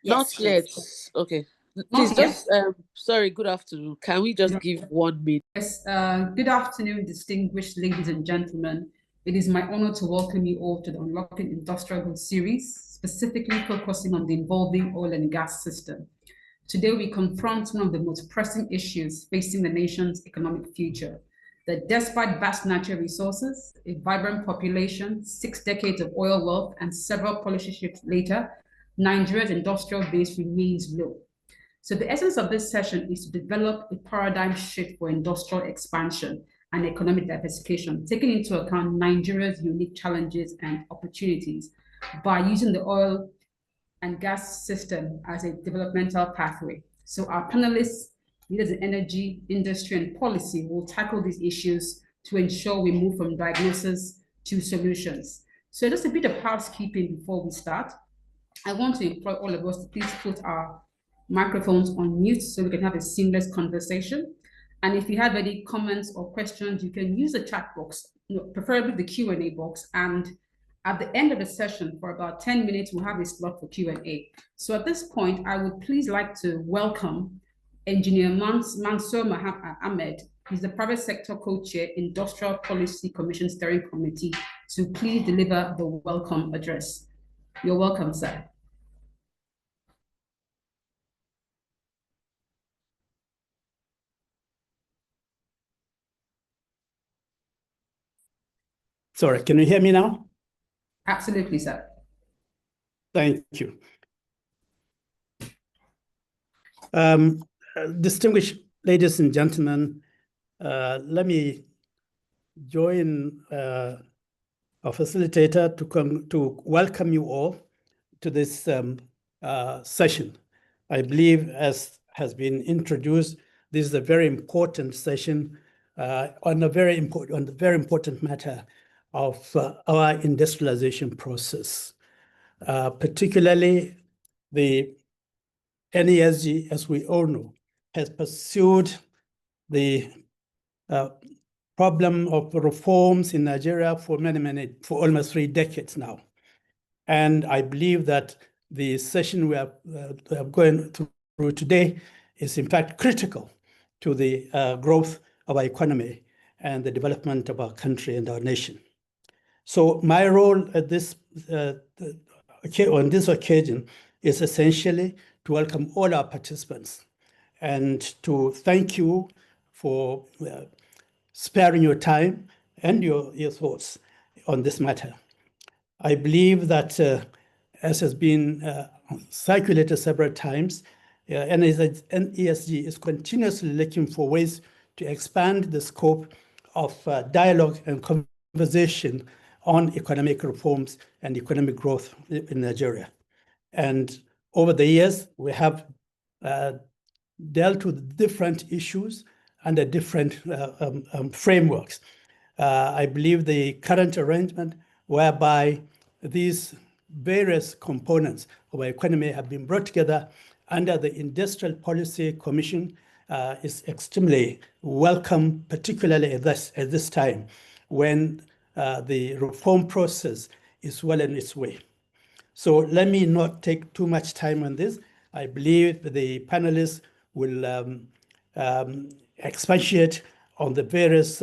Not yet. Okay. Please just, sorry, good afternoon. Can we just give 1 minute? Yes, good afternoon, distinguished ladies and gentlemen. It is my honor to welcome you all to the Unlocking Industrial Growth series, specifically focusing on the evolving oil and gas system. Today, we confront one of the most pressing issues facing the nation's economic future, that despite vast natural resources, a vibrant population, 6 decades of oil wealth, and several policy shifts later, Nigeria's industrial base remains low. So the essence of this session is to develop a paradigm shift for industrial expansion and economic diversification, taking into account Nigeria's unique challenges and opportunities by using the oil and gas system as a developmental pathway. So our panelists, leaders in energy, industry, and policy will tackle these issues to ensure we move from diagnosis to solutions. So just a bit of housekeeping before we start. I want to implore all of us to please put our microphones on mute so we can have a seamless conversation. And if you have any comments or questions, you can use the chat box, preferably the Q&A box. And at the end of the session, for about 10 minutes, we'll have a slot for Q&A. So at this point, I would please like to welcome Engineer Mansour Ahmed. He's the Private Sector Co-Chair, Industrial Policy Commission Steering Committee, to please deliver the welcome address. You're welcome, sir. Sorry, can you hear me now? Absolutely, sir. Thank you. Distinguished ladies and gentlemen, let me join our facilitator to welcome you all to this session. I believe, as has been introduced, this is a very important session on a very important matter of our industrialization process, particularly the NESG, as we all know, has pursued the problem of reforms in Nigeria for almost 3 decades now. And I believe that the session we are going through today is in fact critical to the growth of our economy and the development of our country and our nation. So my role at this on this occasion is essentially to welcome all our participants and to thank you for sparing your time and your thoughts on this matter. I believe that, as has been circulated several times, NESG is continuously looking for ways to expand the scope of dialogue and conversation on economic reforms and economic growth in Nigeria. And over the years, we have dealt with different issues under different frameworks. I believe the current arrangement whereby these various components of our economy have been brought together under the Industrial Policy Commission is extremely welcome, particularly at this time when the reform process is well in its way. So let me not take too much time on this. I believe the panelists will expatiate on the various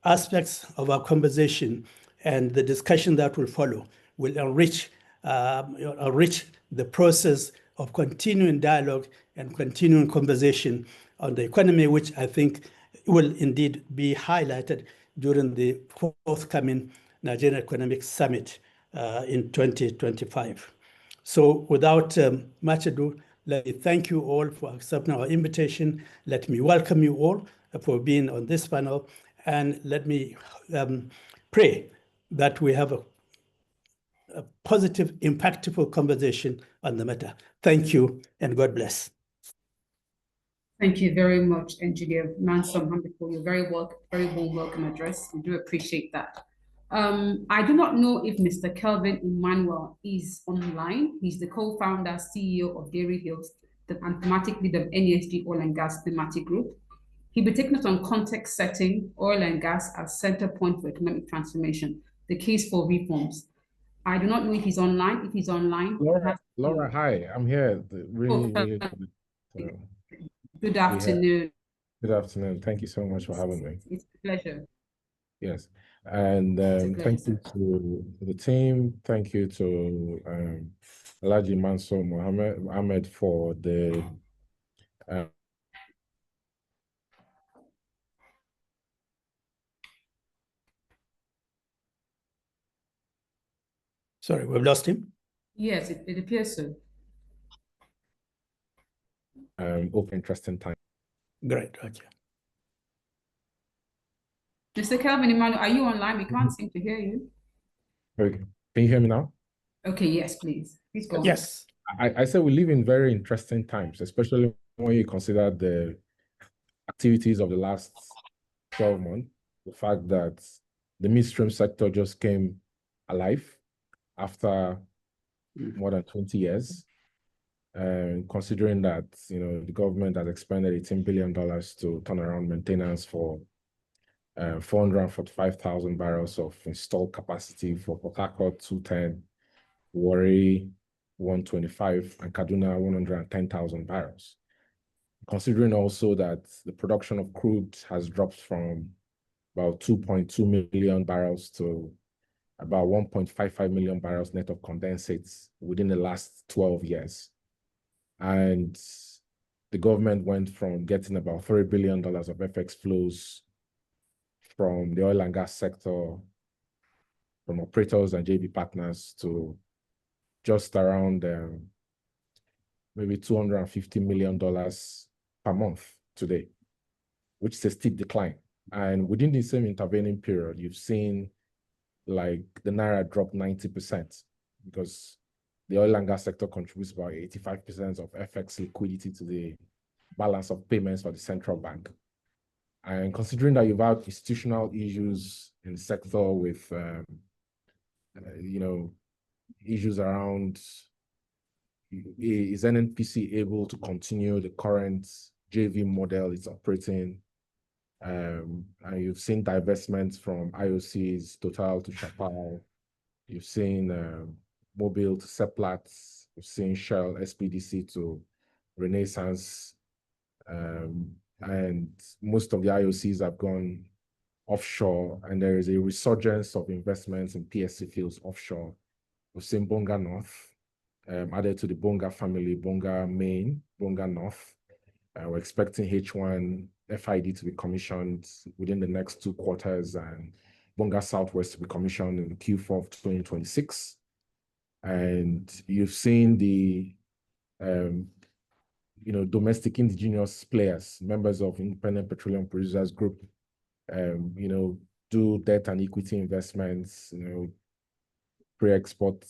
aspects of our conversation, and the discussion that will follow will enrich the process of continuing dialogue and continuing conversation on the economy, which I think will indeed be highlighted during the forthcoming Nigerian Economic Summit in 2025. So without much ado, let me thank you all for accepting our invitation. Let me welcome you all for being on this panel, and let me pray that we have a positive, impactful conversation on the matter. Thank you, and God bless. Thank you very much, Engineer Mansour Ahmed, for your very warm welcome address. We do appreciate that. I do not know if Mr. Kelvin Emmanuel is online. He's the co-founder, CEO of Dairy Hills, and thematic lead of NESG Oil and Gas Thematic Group. He'll be taking us on context setting oil and gas as center point for economic transformation, the case for reforms. I do not know if he's online. If he's online, yeah. Laura, hi, I'm here. Really, Oh, really good. So, good we have, afternoon. good afternoon. Thank you so much for having me. It's a pleasure. Yes. And It's a thank you pleasure. to the team. Thank you to Alhaji Mansour Mohammed for the Sorry, we've lost him. Yes, it appears so. open interesting time. Great, okay. Mr. Kelvin Emmanuel, are you online? We can't seem to hear you. Okay. Can you hear me now? Okay, yes, please. Please go on. Yes. I said we live in very interesting times, especially when you consider the activities of the last 12 months, the fact that the midstream sector just came alive after more than 20 years. And considering that, the government has expended $18 billion to turn around maintenance for 445,000 barrels of installed capacity for Port Harcourt 210, Warri 125, and Kaduna 110,000 barrels. Considering also that the production of crude has dropped from about 2.2 million barrels to about 1.55 million barrels net of condensates within the last 12 years. And the government went from getting about $3 billion of FX flows from the oil and gas sector, from operators and JV partners, to just around maybe $250 million per month today, which is a steep decline. And within the same intervening period, you've seen like the Naira drop 90% because the oil and gas sector contributes about 85% of FX liquidity to the balance of payments for the central bank. And considering that you've had institutional issues in the sector with, issues around, is NNPC able to continue the current JV model it's operating? And you've seen divestments from IOCs, Total to Chappal. You've seen Mobil to Seplat. You've seen Shell, SPDC to Renaissance. And most of the IOCs have gone offshore, and there is a resurgence of investments in PSC fields offshore. We've seen Bonga North added to the Bonga family, Bonga Main, Bonga North. We're expecting H1 FID to be commissioned within the next 2 quarters, and Bonga Southwest to be commissioned in Q4 of 2026. And you've seen the domestic indigenous players, members of Independent Petroleum Producers Group, do debt and equity investments, export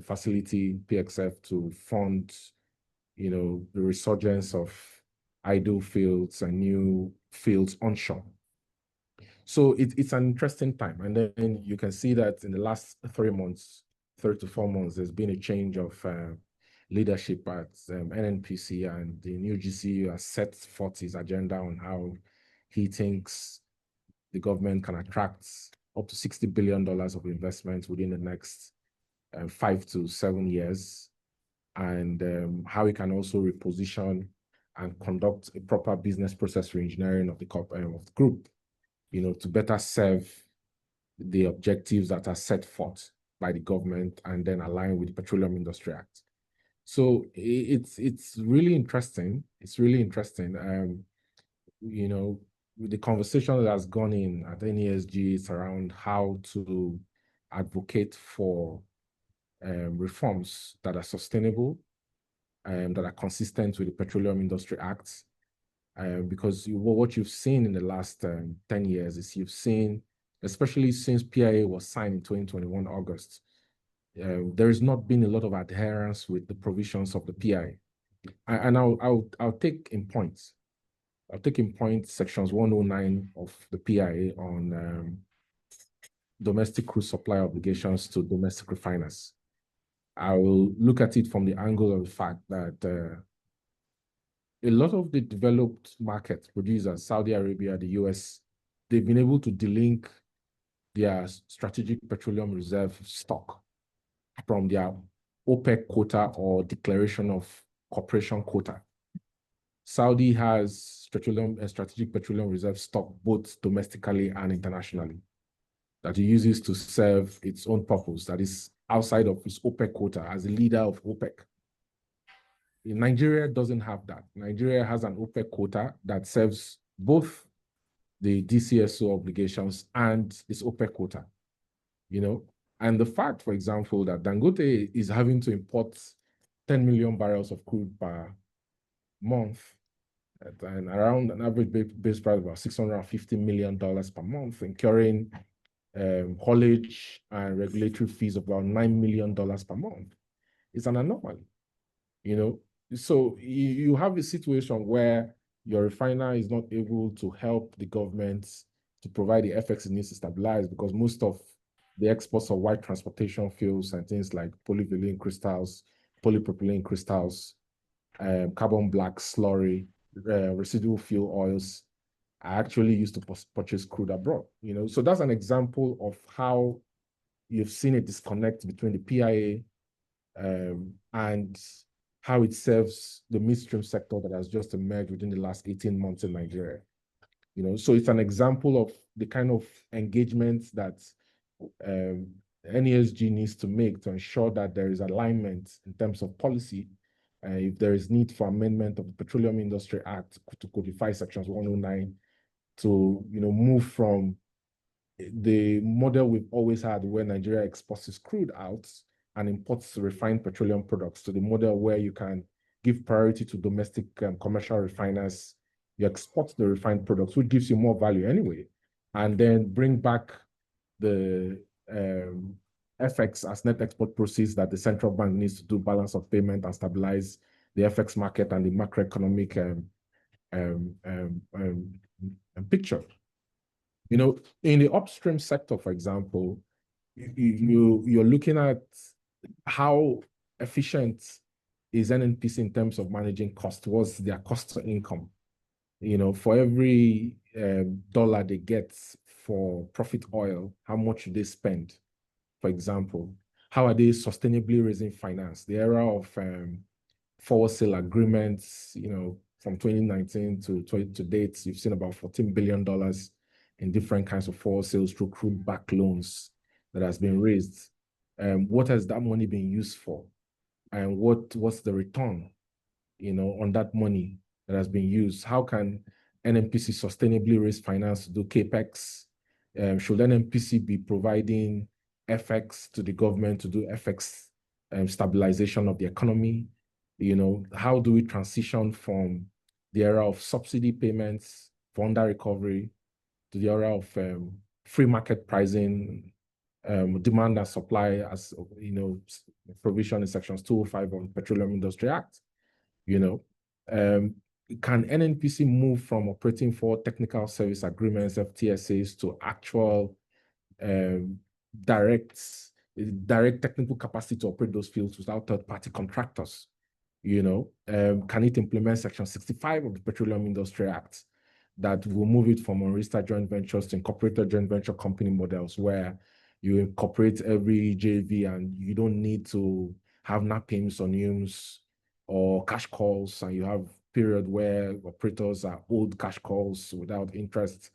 facility, PXF, to fund, the resurgence of idle fields and new fields onshore. So it's an interesting time. And then you can see that in the last 3 to 4 months, there's been a change of leadership at NNPC, and the new GCU has set forth his agenda on how he thinks the government can attract up to $60 billion of investment within the next 5 to 7 years, and how we can also reposition and conduct a proper business process reengineering of the group, to better serve the objectives that are set forth by the government and then align with the Petroleum Industry Act. So it's really interesting. It's really interesting. With the conversation that has gone in at NESG, it's around how to advocate for reforms that are sustainable and that are consistent with the Petroleum Industry Act. Because what you've seen in the last 10 years is you've seen, especially since PIA was signed in 2021 August, there has not been a lot of adherence with the provisions of the PIA. And I'll take in points. I'll take in point sections 109 of the PIA on domestic crude supply obligations to domestic refiners. I will look at it from the angle of the fact that a lot of the developed market producers, Saudi Arabia, the US, they've been able to delink their strategic petroleum reserve stock from their OPEC quota or declaration of corporation quota. Saudi has strategic petroleum reserve stock both domestically and internationally that it uses to serve its own purpose, that is outside of its OPEC quota as the leader of OPEC. Nigeria doesn't have that. Nigeria has an OPEC quota that serves both the DCSO obligations and its OPEC quota, And the fact, for example, that Dangote is having to import 10 million barrels of crude per month and around an average base price of about $650 million per month, incurring haulage and regulatory fees of about $9 million per month. It's an anomaly, So you have a situation where your refiner is not able to help the government to provide the FX it needs to stabilize, because most of the exports of white transportation fuels and things like polyvinyl crystals, polypropylene crystals, carbon black slurry, residual fuel oils are actually used to purchase crude abroad. So that's an example of how you've seen a disconnect between the PIA and how it serves the midstream sector that has just emerged within the last 18 months in Nigeria. So it's an example of the kind of engagement that NESG needs to make to ensure that there is alignment in terms of policy. If there is need for amendment of the Petroleum Industry Act to codify sections 109 to move from the model we've always had where Nigeria exports its crude out and imports refined petroleum products to the model where you can give priority to domestic commercial refiners. You export the refined products, which gives you more value anyway, and then bring back the FX as net export proceeds that the central bank needs to do balance of payment and stabilize the FX market and the macroeconomic picture. In the upstream sector, for example, you're looking at how efficient is NNPC in terms of managing cost. What's their cost to income? For every dollar they get for profit oil, how much do they spend? For example, how are they sustainably raising finance? The era of forward sale agreements, from 2019 to date, you've seen about $14 billion in different kinds of forward sales through crude-backed loans that has been raised. What has that money been used for? And what's the return, on that money that has been used? How can NNPC sustainably raise finance to do CAPEX? Should NNPC be providing FX to the government to do FX stabilization of the economy? How do we transition from the era of subsidy payments for under recovery to the era of free market pricing, demand and supply, as provision in sections 205 of the Petroleum Industry Act? Can NNPC move from operating for technical service agreements, FTSAs, to actual direct technical capacity to operate those fields without third-party contractors? Can it implement section 65 of the Petroleum Industry Act that will move it from unregistered joint ventures to incorporated joint venture company models, where you incorporate every JV and you don't need to have NAPIMs or NUMs or cash calls, and you have period where operators are owed cash calls without interest,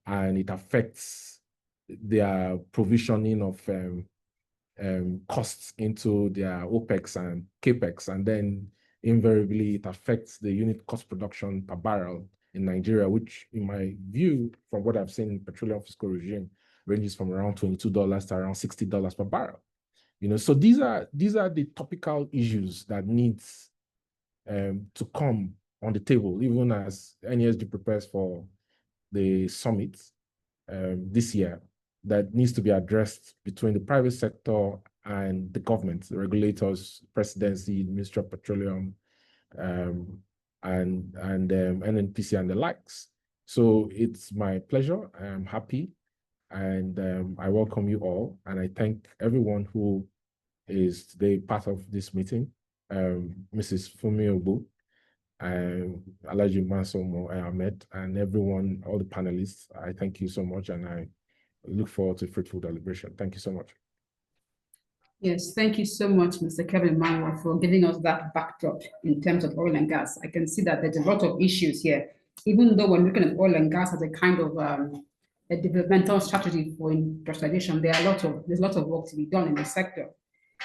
and it affects their provisioning of costs into their OPEX and CAPEX, and then invariably it affects the unit cost production per barrel in Nigeria, which in my view, from what I've seen in petroleum fiscal regime, ranges from around $22 to around $60 per barrel. So these are the topical issues that needs to come on the table, even as NESG prepares for the summit this year, that needs to be addressed between the private sector and the government, the regulators, presidency, Ministry of Petroleum, and NNPC and the likes. So it's my pleasure. I'm happy, and I welcome you all, and I thank everyone who is today part of this meeting. Mrs. Funmi Ogbu, Alhaji Mansour Ahmed, and everyone, all the panelists. I thank you so much, and I look forward to fruitful deliberation. Thank you so much. Yes, thank you so much, Mr. Kevin Manuel, for giving us that backdrop in terms of oil and gas. I can see that there's a lot of issues here, even though we're looking at oil and gas as a kind of a developmental strategy for industrialization. There's a lot of work to be done in the sector.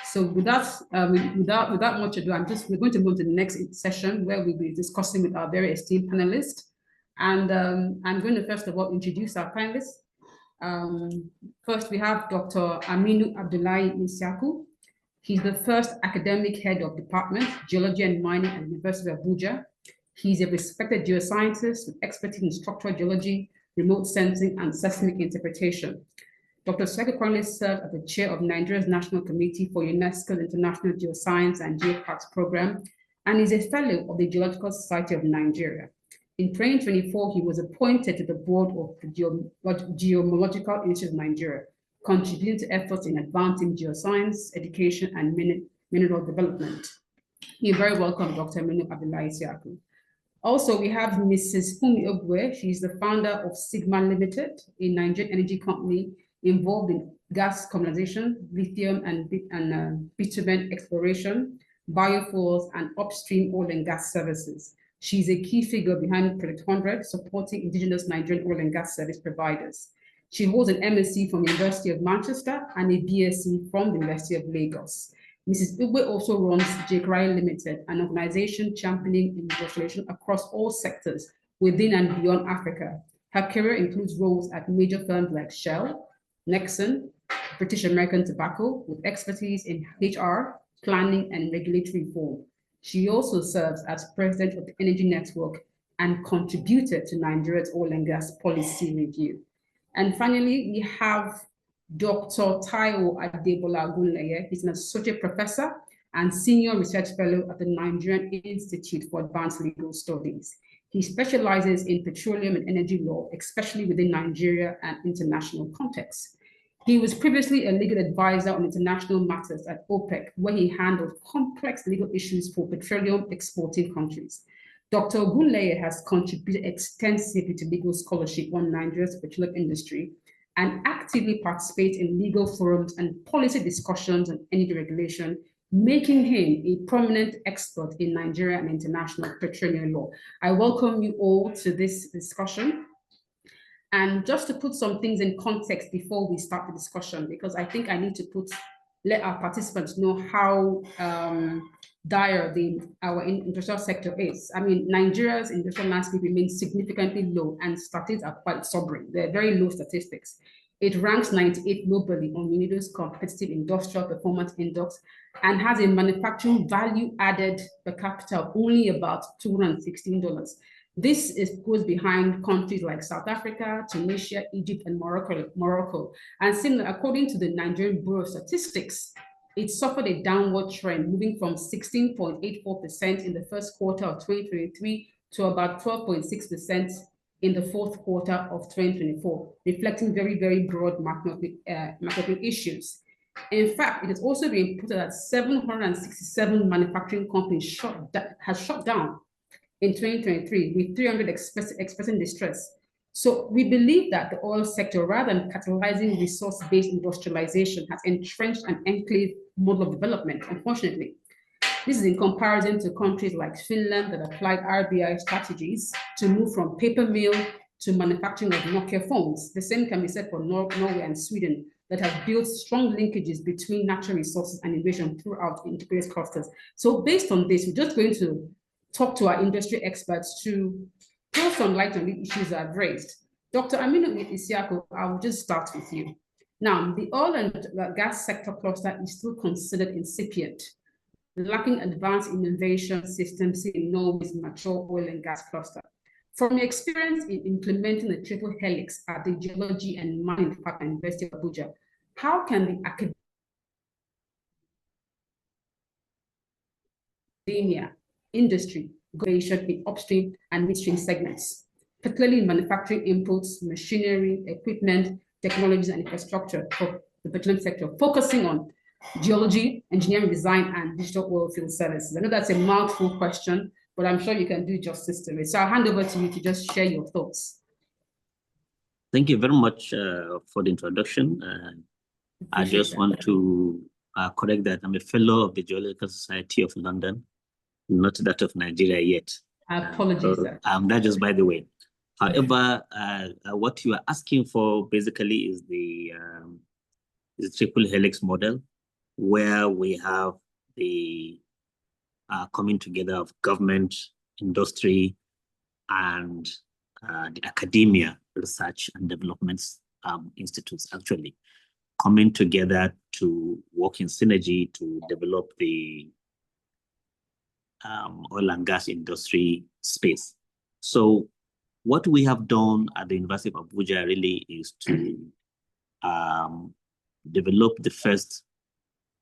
So without much ado, we're going to move to the next session where we'll be discussing with our very esteemed panelists. And I'm going to first of all introduce our panelists. First, we have Dr. Aminu Abdullahi Isiaku. He's the first academic head of Department, Geology and Mining at the University of Abuja. He's a respected geoscientist with expertise in structural geology, remote sensing, and seismic interpretation. Dr. Isiaku currently serves as the chair of Nigeria's National Committee for UNESCO's International Geoscience and Geoparks Program, and is a fellow of the Geological Society of Nigeria. In 2024, he was appointed to the board of the Geomological Institute of Nigeria, contributing to efforts in advancing geoscience, education, and mineral development. You're very welcome, Dr. Aminu Abdullahi Isiaku. Also, we have Mrs. Fumi Ogwe. She's the founder of Sigma Limited, a Nigerian energy company involved in gas commercialization, lithium and bitumen exploration, biofuels, and upstream oil and gas services. She's a key figure behind Project 100, supporting indigenous Nigerian oil and gas service providers. She holds an MSc from the University of Manchester and a BSc from the University of Lagos. Mrs. Ugwe also runs JKRI Limited, an organization championing industrialization across all sectors within and beyond Africa. Her career includes roles at major firms like Shell, Nexen, British American Tobacco, with expertise in HR, planning, and regulatory reform. She also serves as president of the Energy Network and contributed to Nigeria's oil and gas policy review. And finally, we have Dr. Taiwo Adebola Agunleye. He's an associate professor and senior research fellow at the Nigerian Institute for Advanced Legal Studies. He specializes in petroleum and energy law, especially within Nigeria and international contexts. He was previously a legal advisor on international matters at OPEC, where he handled complex legal issues for petroleum exporting countries. Dr. Ogunleye has contributed extensively to legal scholarship on Nigeria's petroleum industry and actively participates in legal forums and policy discussions on energy regulation, making him a prominent expert in Nigeria and international petroleum law. I welcome you all to this discussion. And just to put some things in context before we start the discussion, because I think I need to let our participants know how dire our industrial sector is. I mean, Nigeria's industrial landscape remains significantly low and statistics are quite sobering. They're very low statistics. It ranks 98 globally on UNIDO's Competitive Industrial Performance Index and has a manufacturing value added per capita of only about $216. This goes behind countries like South Africa, Tunisia, Egypt, and Morocco. And similar, according to the Nigerian Bureau of Statistics, it suffered a downward trend, moving from 16.84% in the first quarter of 2023 to about 12.6% in the fourth quarter of 2024, reflecting very, very broad macroeconomic issues. In fact, it has also been reported that 767 manufacturing companies has shut down in 2023, with 300 expressing distress. So we believe that the oil sector, rather than catalyzing resource-based industrialization, has entrenched an enclave model of development, unfortunately. This is in comparison to countries like Finland that applied RBI strategies to move from paper mill to manufacturing of Nokia phones. The same can be said for Norway and Sweden that have built strong linkages between natural resources and innovation throughout integrated clusters. So based on this, we're just going to talk to our industry experts to throw some light on the issues that I've raised. Dr. Aminu Isiaku, I will just start with you. Now, the oil and gas sector cluster is still considered incipient, lacking advanced innovation systems in Norway's mature oil and gas cluster. From your experience in implementing the triple helix at the Geology and Mining Department at University of Abuja, how can the academia, industry, innovation in upstream and midstream segments, particularly in manufacturing inputs, machinery, equipment, technologies, and infrastructure for the petroleum sector, focusing on geology, engineering design, and digital oil field services? I know that's a mouthful question, but I'm sure you can do justice to it. So I'll hand over to you to just share your thoughts. Thank you very much for the introduction. I just want to correct that I'm a fellow of the Geological Society of London, not that of Nigeria yet. Apologies, sir. That just by the way. However, what you are asking for basically is the triple helix model, where we have the coming together of government, industry, and the academia, research and development institutes actually coming together to work in synergy to develop the oil and gas industry space. So what we have done at the University of Abuja really is to develop the first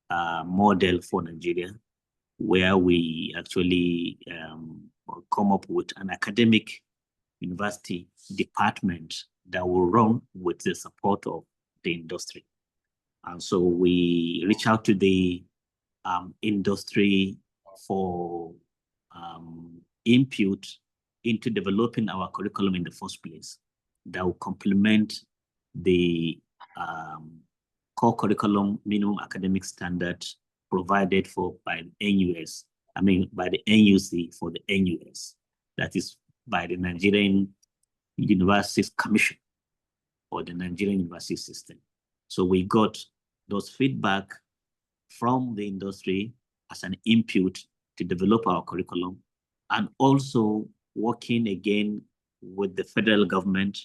model for Nigeria, where we actually come up with an academic university department that will run with the support of the industry. And so we reach out to the industry for input into developing our curriculum in the first place that will complement the core curriculum minimum academic standard provided for by the NUS, by the NUC for the NUS, that is by the Nigerian Universities Commission or the Nigerian University System. So we got those feedback from the industry as an input to develop our curriculum, and also working again with the federal government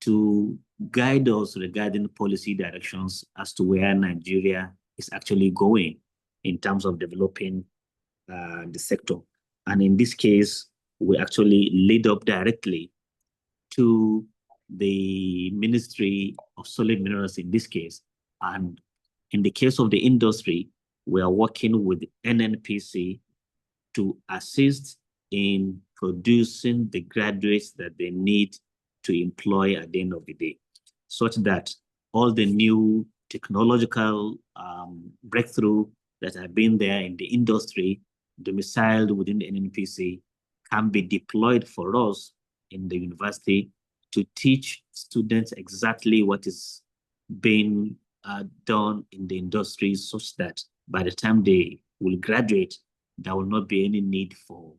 to guide us regarding policy directions as to where Nigeria is actually going in terms of developing the sector. And in this case, we actually lead up directly to the Ministry of Solid Minerals in this case. And in the case of the industry, we are working with NNPC to assist in producing the graduates that they need to employ at the end of the day, such that all the new technological breakthrough that have been there in the industry, domiciled within the NNPC, can be deployed for us in the university to teach students exactly what is being done in the industry, such that by the time they will graduate, there will not be any need for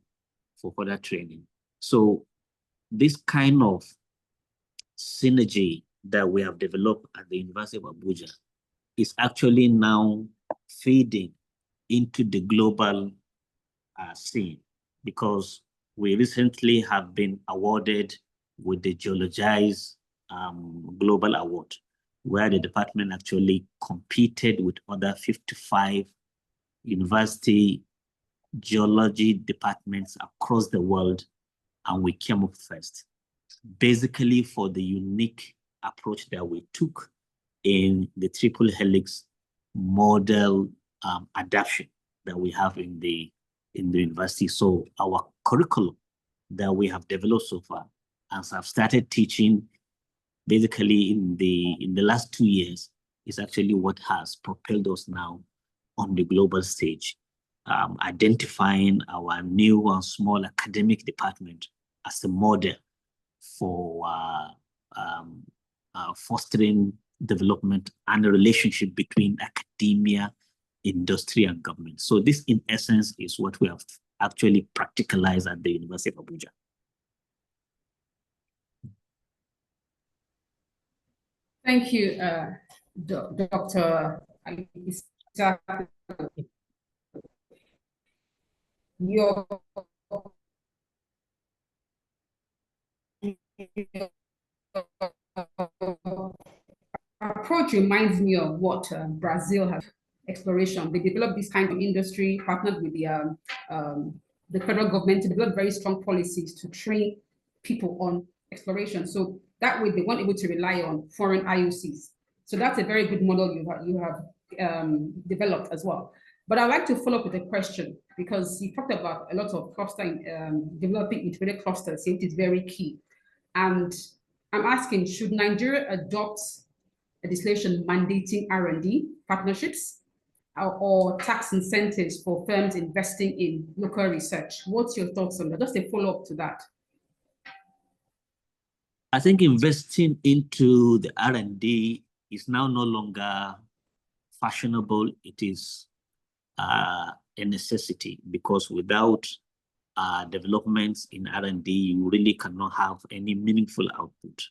further training. So this kind of synergy that we have developed at the University of Abuja is actually now feeding into the global scene, because we recently have been awarded with the Geologize Global Award, where the department actually competed with other 55 university geology departments across the world, and we came up first, basically for the unique approach that we took in the triple helix model adaptation that we have in the university. So our curriculum that we have developed so far, as I've started teaching basically in the last 2 years, is actually what has propelled us now on the global stage, identifying our new and small academic department as a model for fostering development and a relationship between academia, industry, and government. So this, in essence, is what we have actually practicalized at the University of Abuja. Thank you, Dr. Isaac. Your approach reminds me of what Brazil has exploration. They developed this kind of industry, partnered with the federal government to develop very strong policies to train people on exploration. So that way they weren't able to rely on foreign IOCs. So that's a very good model you have developed as well. But I'd like to follow up with a question, because you talked about a lot of clustering, developing integrated clusters. It is very key. And I'm asking, should Nigeria adopt legislation mandating R&D partnerships or tax incentives for firms investing in local research? What's your thoughts on that? Just a follow-up to that. I think investing into the R&D is now no longer fashionable, it is a necessity, because without developments in R&D, you really cannot have any meaningful output.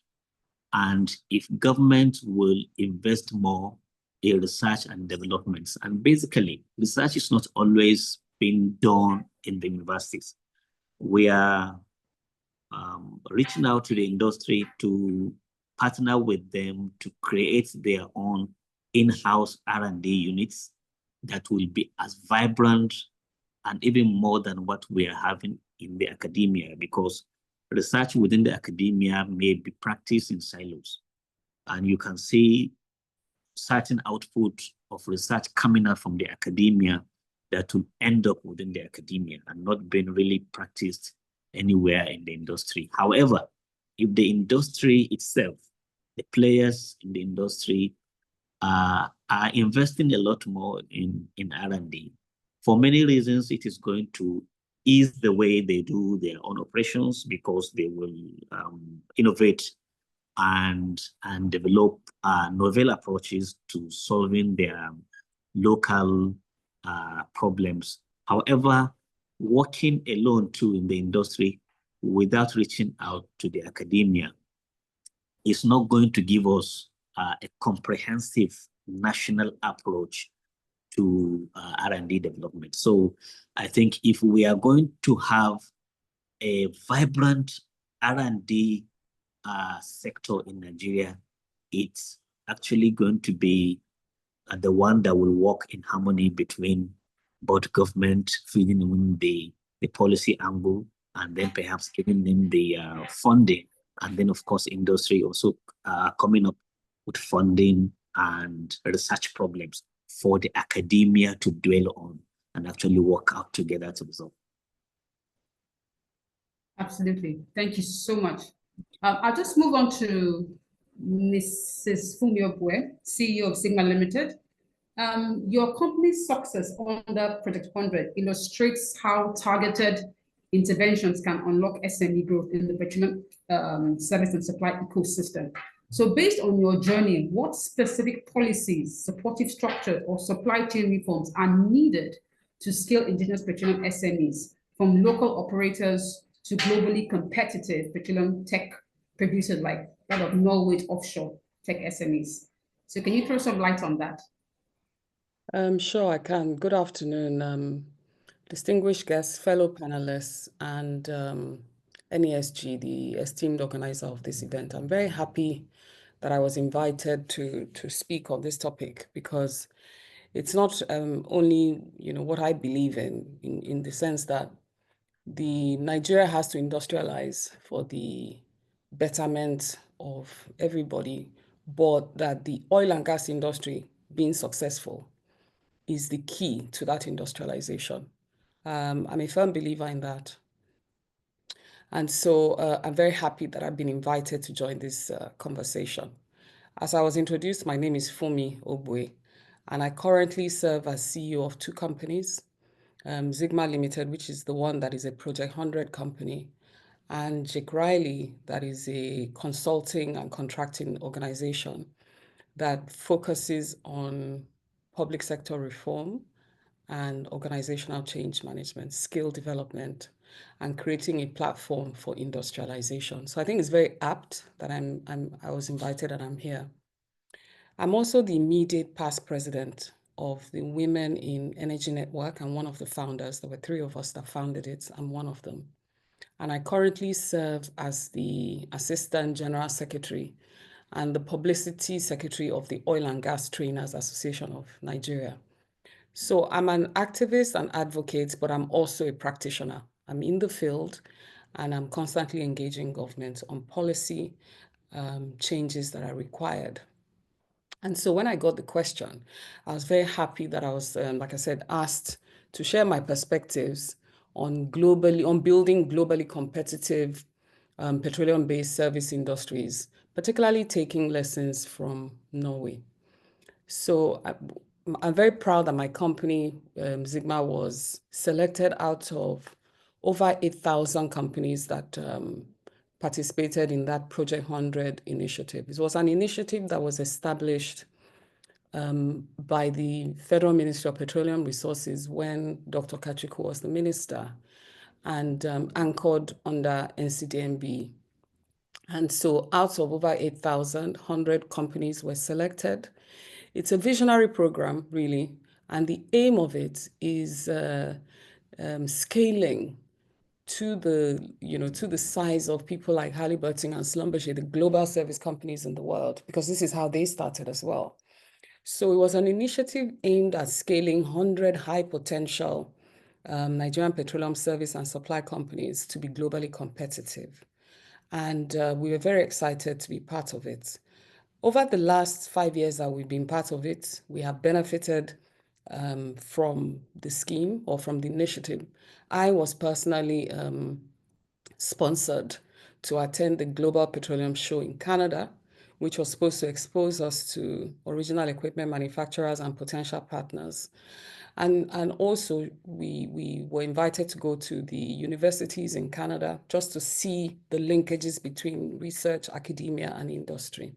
And if government will invest more in research and developments, and basically research is not always being done in the universities. We are reaching out to the industry to partner with them to create their own in-house R&D units that will be as vibrant and even more than what we are having in the academia, because research within the academia may be practiced in silos. And you can see certain output of research coming out from the academia that will end up within the academia and not being really practiced anywhere in the industry. However, if the industry itself, the players in the industry are investing a lot more in R&D, for many reasons, it is going to ease the way they do their own operations, because they will innovate and develop novel approaches to solving their local problems. However, working alone too in the industry without reaching out to the academia is not going to give us a comprehensive national approach to R&D development. So I think if we are going to have a vibrant R&D sector in Nigeria, it's actually going to be the one that will work in harmony between both government feeding in the policy angle, and then perhaps giving them the funding, and then of course industry also coming up with funding and research problems for the academia to dwell on and actually work out together to resolve. Absolutely. Thank you so much. I'll just move on to Mrs. Funmi Obwe, CEO of Sigma Limited. Your company's success under Project 100 illustrates how targeted interventions can unlock SME growth in the petroleum service and supply ecosystem. So based on your journey, what specific policies, supportive structures, or supply chain reforms are needed to scale indigenous petroleum SMEs from local operators to globally competitive petroleum tech producers like that of Norway offshore tech SMEs? So can you throw some light on that? Sure, I can. Good afternoon, distinguished guests, fellow panelists, and NESG, the esteemed organizer of this event. I'm very happy that I was invited to speak on this topic, because it's not only what I believe in the sense that Nigeria has to industrialize for the betterment of everybody, but that the oil and gas industry being successful is the key to that industrialization. I'm a firm believer in that. And so I'm very happy that I've been invited to join this conversation. As I was introduced, my name is Funmi Obwe, and I currently serve as CEO of two companies, Sigma Limited, which is the one that is a Project 100 company, and Jake Riley, that is a consulting and contracting organization that focuses on public sector reform and organizational change management, skill development, and creating a platform for industrialization. So I think it's very apt that I was invited and I'm here. I'm also the immediate past president of the Women in Energy Network and one of the founders. There were three of us that founded it. I'm one of them. And I currently serve as the Assistant General Secretary and the Publicity Secretary of the Oil and Gas Trainers Association of Nigeria. So I'm an activist and advocate, but I'm also a practitioner. I'm in the field and I'm constantly engaging government on policy changes that are required. And so when I got the question, I was very happy that I was, like I said, asked to share my perspectives on building globally competitive petroleum-based service industries, particularly taking lessons from Norway. So I'm very proud that my company, Sigma, was selected out of over 8,000 companies that participated in that Project 100 initiative. It was an initiative that was established by the Federal Ministry of Petroleum Resources when Dr. Kachiko was the minister, and anchored under NCDMB. And so out of over 8,100 companies were selected. It's a visionary program, really, and the aim of it is scaling to the size of people like Halliburton and Schlumberger, the global service companies in the world, because this is how they started as well. So it was an initiative aimed at scaling 100 high potential Nigerian petroleum service and supply companies to be globally competitive. And we were very excited to be part of it. Over the last 5 years that we've been part of it, we have benefited from the scheme or from the initiative. I was personally sponsored to attend the Global Petroleum Show in Canada, which was supposed to expose us to original equipment manufacturers and potential partners. And also we were invited to go to the universities in Canada just to see the linkages between research, academia, and industry.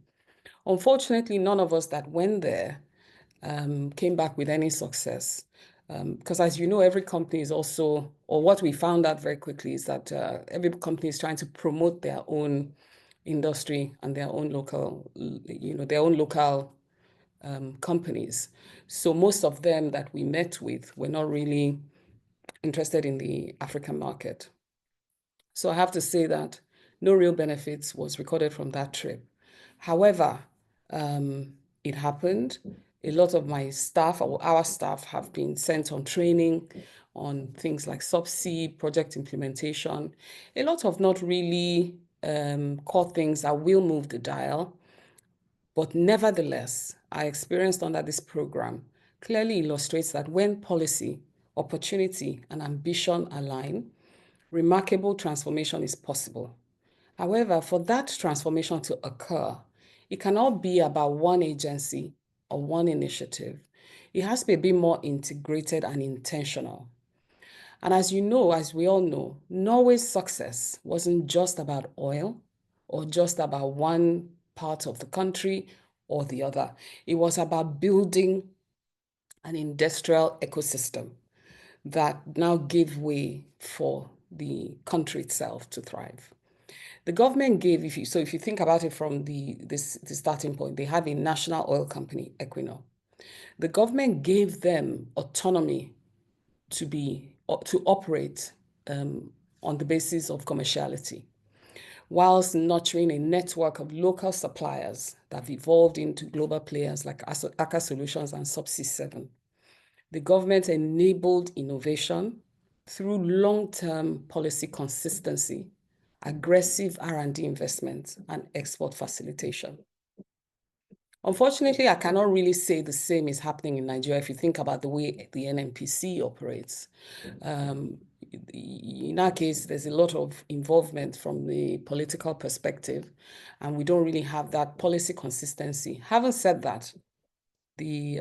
Unfortunately, none of us that went there came back with any success. Because as you know, every company is also, or what we found out very quickly is that every company is trying to promote their own industry and their own local, companies. So most of them that we met with were not really interested in the African market. So I have to say that no real benefits was recorded from that trip. However, it happened. A lot of my staff, or our staff, have been sent on training on things like subsea, project implementation, a lot of not really core things that will move the dial. But nevertheless, our experience under this program clearly illustrates that when policy, opportunity, and ambition align, remarkable transformation is possible. However, for that transformation to occur, it cannot be about one agency or one initiative. It has to be a bit more integrated and intentional. And as you know, as we all know, Norway's success wasn't just about oil or just about one part of the country or the other. It was about building an industrial ecosystem that now gave way for the country itself to thrive. The government gave, if you think about it from the starting point, they have a national oil company, Equinor. The government gave them autonomy to operate on the basis of commerciality, whilst nurturing a network of local suppliers that have evolved into global players like Aker Solutions and Subsea 7. The government enabled innovation through long-term policy consistency, aggressive R&D investment, and export facilitation. Unfortunately, I cannot really say the same is happening in Nigeria if you think about the way the NNPC operates. In our case, there's a lot of involvement from the political perspective, and we don't really have that policy consistency. Having said that, the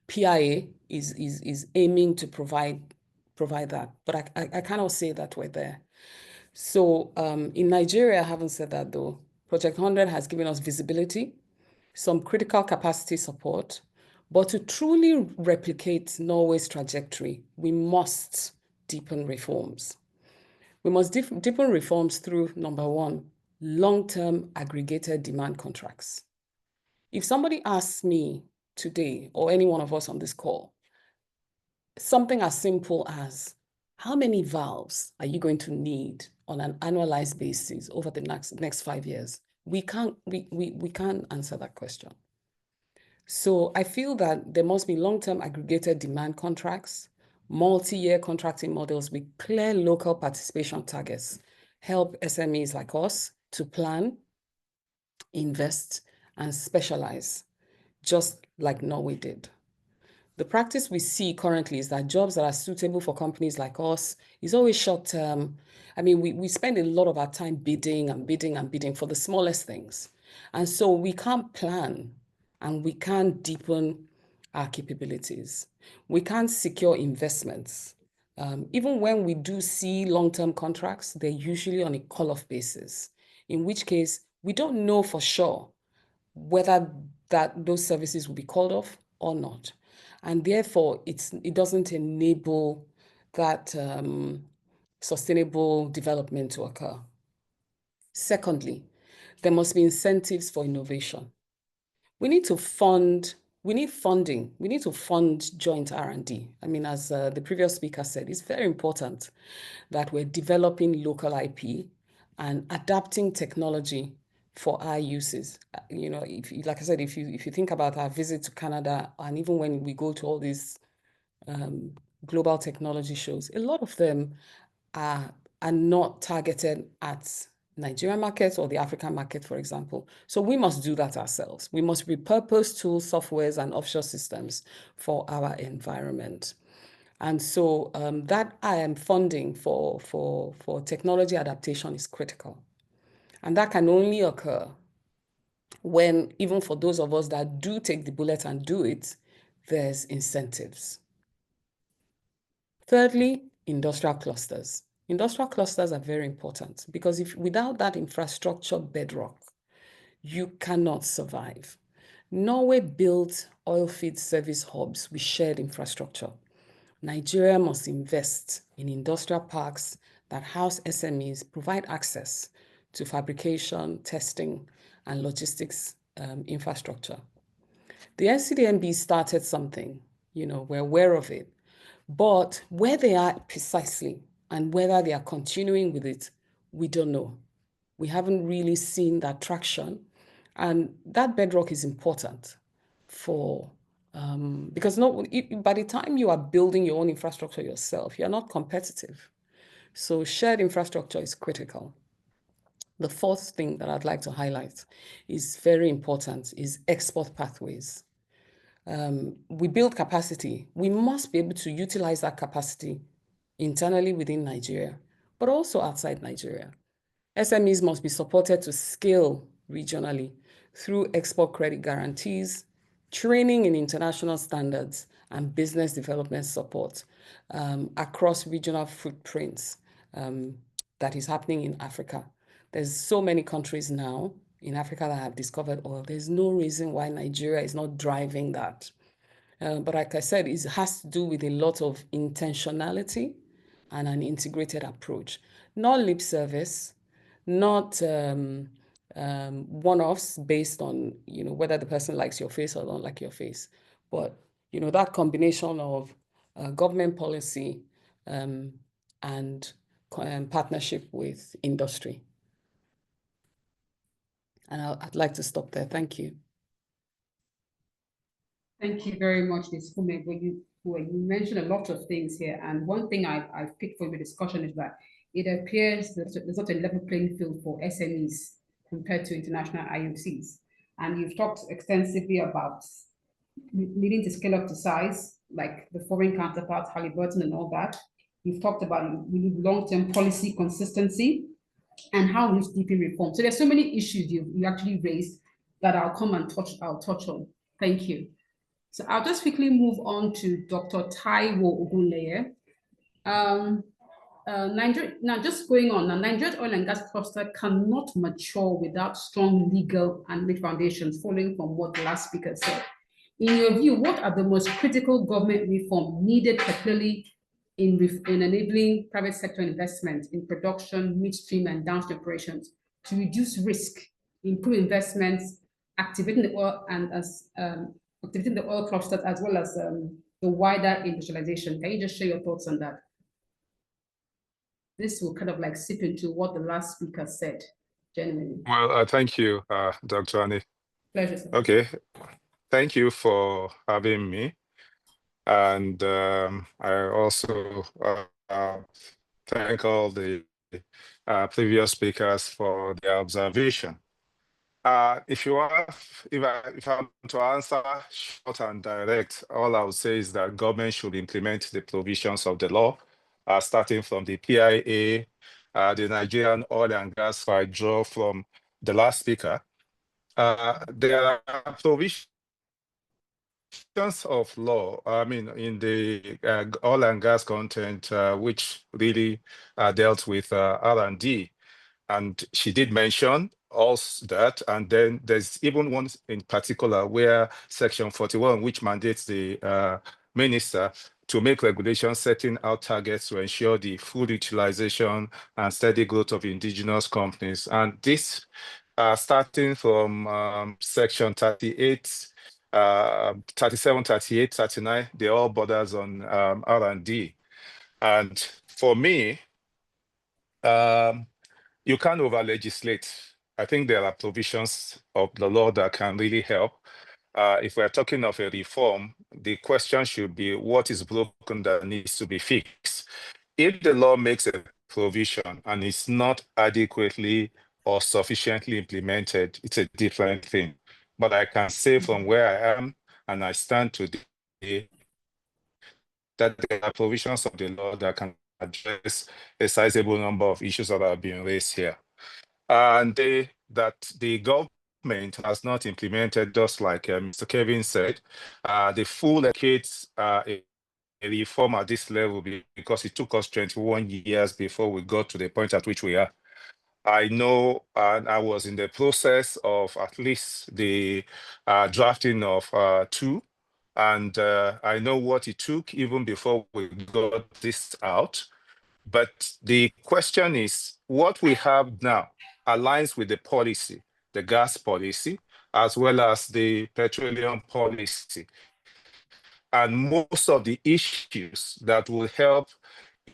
PIA is aiming to provide that, but I cannot say that we're there. So in Nigeria, having said that though, Project 100 has given us visibility, some critical capacity support, but to truly replicate Norway's trajectory, we must deepen reforms. We must deepen reforms through, number one, long-term aggregated demand contracts. If somebody asks me today, or any one of us on this call, something as simple as, how many valves are you going to need on an annualized basis over the next 5 years? We can't answer that question. So I feel that there must be long-term aggregated demand contracts, multi-year contracting models with clear local participation targets, help SMEs like us to plan, invest, and specialize, just like Norway did. The practice we see currently is that jobs that are suitable for companies like us is always short-term. I mean, we spend a lot of our time bidding and bidding and bidding for the smallest things. And so we can't plan and we can't deepen our capabilities. We can't secure investments. Even when we do see long-term contracts, they're usually on a call-off basis, in which case we don't know for sure whether those services will be called off or not. And therefore, it doesn't enable that sustainable development to occur. Secondly, there must be incentives for innovation. We need funding. We need to fund joint R&D. I mean, as the previous speaker said, it's very important that we're developing local IP and adapting technology for our uses. You know, like I said, if you think about our visit to Canada, and even when we go to all these global technology shows, a lot of them are not targeted at Nigerian markets or the African market, for example. So we must do that ourselves. We must repurpose tools, softwares, and offshore systems for our environment. And so that funding for technology adaptation is critical. And that can only occur when, even for those of us that do take the bullet and do it, there's incentives. Thirdly, industrial clusters. Industrial clusters are very important because without that infrastructure bedrock, you cannot survive. Norway built oil field service hubs with shared infrastructure. Nigeria must invest in industrial parks that house SMEs, provide access to fabrication, testing, and logistics infrastructure. The NCDMB started something, you know, we're aware of it, but where they are precisely and whether they are continuing with it, we don't know. We haven't really seen that traction, and that bedrock is important for because by the time you are building your own infrastructure yourself, you're not competitive. So shared infrastructure is critical. The fourth thing that I'd like to highlight is very important, is export pathways. We build capacity. We must be able to utilize that capacity internally within Nigeria, but also outside Nigeria. SMEs must be supported to scale regionally through export credit guarantees, training in international standards, and business development support across regional footprints that is happening in Africa. There's so many countries now in Africa that have discovered oil. There's no reason why Nigeria is not driving that. But like I said, it has to do with a lot of intentionality and an integrated approach. Not lip service, not one-offs based on, you know, whether the person likes your face or don't like your face. But, you know, that combination of government policy and partnership with industry. And I'd like to stop there. Thank you. Thank you very much, Ms. Fume. You mentioned a lot of things here, and one thing I've picked from the discussion is that it appears that there's not a level playing field for SMEs compared to international IOCs. And you've talked extensively about needing to scale up to size, like the foreign counterparts, Halliburton and all that. You've talked about we need long-term policy consistency and how we need DP reform. So there's so many issues you actually raised that I'll touch on. Thank you. So I'll just quickly move on to Dr. Taiwo Ogunleye. Now just going on, Nigeria's oil and gas cluster cannot mature without strong legal and legal foundations, following from what the last speaker said. In your view, what are the most critical government reform needed, particularly in enabling private sector investment in production, midstream and downstream operations to reduce risk, improve investments, activating the oil and activating the oil clusters as well as the wider industrialization? Can you just share your thoughts on that? This will kind of like sip into what the last speaker said, genuinely. Well, thank you, Dr. Annie. Pleasure, sir. Okay, thank you for having me. And I also thank all the previous speakers for their observation. If I'm to answer short and direct, all I would say is that government should implement the provisions of the law, starting from the PIA, the Nigerian Oil and Gas. I draw from the last speaker. There are provisions of law, I mean, in the oil and gas content, which really dealt with R&D. And she did mention also that, and then there's even one in particular where Section 41, which mandates the minister to make regulations setting out targets to ensure the full utilization and steady growth of indigenous companies. And this, starting from Section 38, 37, 38, 39, they all borders on R&D. And for me, you can't over-legislate. I think there are provisions of the law that can really help. If we're talking of a reform, the question should be what is broken that needs to be fixed. If the law makes a provision and it's not adequately or sufficiently implemented, it's a different thing. But I can say from where I am and I stand today that there are provisions of the law that can address a sizable number of issues that are being raised here. And that the government has not implemented, just like Mr. Kevin said, the full decades a reform at this level because it took us 21 years before we got to the point at which we are. I know, and I was in the process of at least the drafting of 2, and I know what it took even before we got this out. But the question is, what we have now aligns with the policy, the gas policy, as well as the petroleum policy. And most of the issues that will help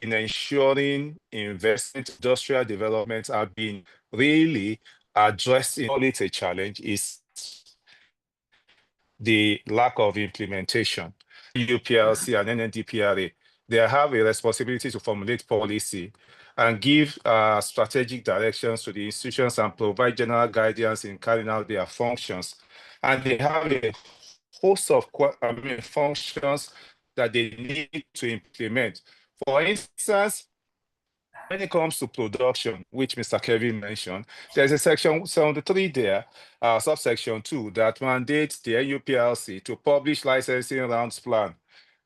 in ensuring investment, industrial development are being really addressed in all it's a challenge is the lack of implementation. UPLC and NNDPRA, they have a responsibility to formulate policy and give strategic directions to the institutions and provide general guidance in carrying out their functions. And they have a host of functions that they need to implement. For instance, when it comes to production, which Mr. Kevin mentioned, there's a section 73 there, subsection 2, that mandates the NUPLC to publish licensing rounds plan.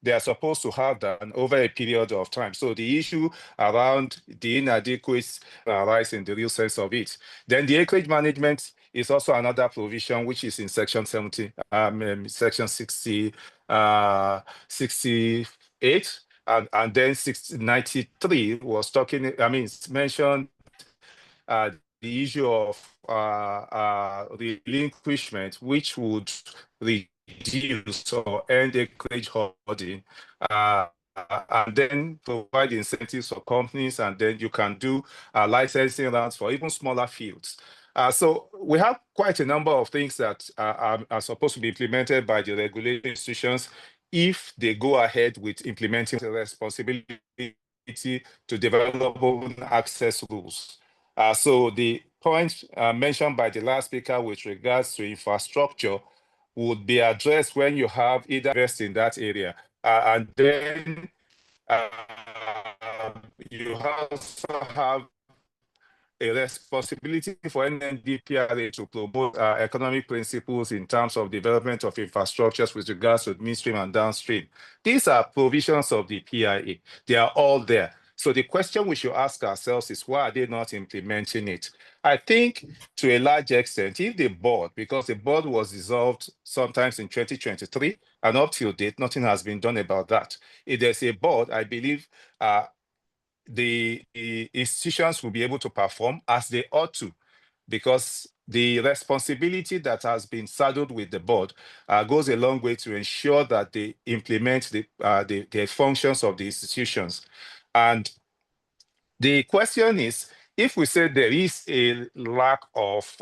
They are supposed to have that over a period of time. So the issue around the inadequacies arise in the real sense of it. Then the acreage management is also another provision, which is in section 70, section 60, 68. And then 93 was talking, it's mentioned the issue of relinquishment, which would reduce or end acreage hoarding, and then provide incentives for companies, and then you can do licensing rounds for even smaller fields. So we have quite a number of things that are supposed to be implemented by the regulatory institutions if they go ahead with implementing the responsibility to develop open access rules. So the point mentioned by the last speaker with regards to infrastructure would be addressed when you have either invest in that area. And then you also have a responsibility for NNDPRA to promote economic principles in terms of development of infrastructures with regards to midstream and downstream. These are provisions of the PIA. They are all there. So the question we should ask ourselves is, why are they not implementing it? I think to a large extent, if the board, because the board was dissolved sometimes in 2023, and up till date, nothing has been done about that. If there's a board, I believe the institutions will be able to perform as they ought to, because the responsibility that has been saddled with the board goes a long way to ensure that they implement the functions of the institutions. And the question is, if we say there is a lack of,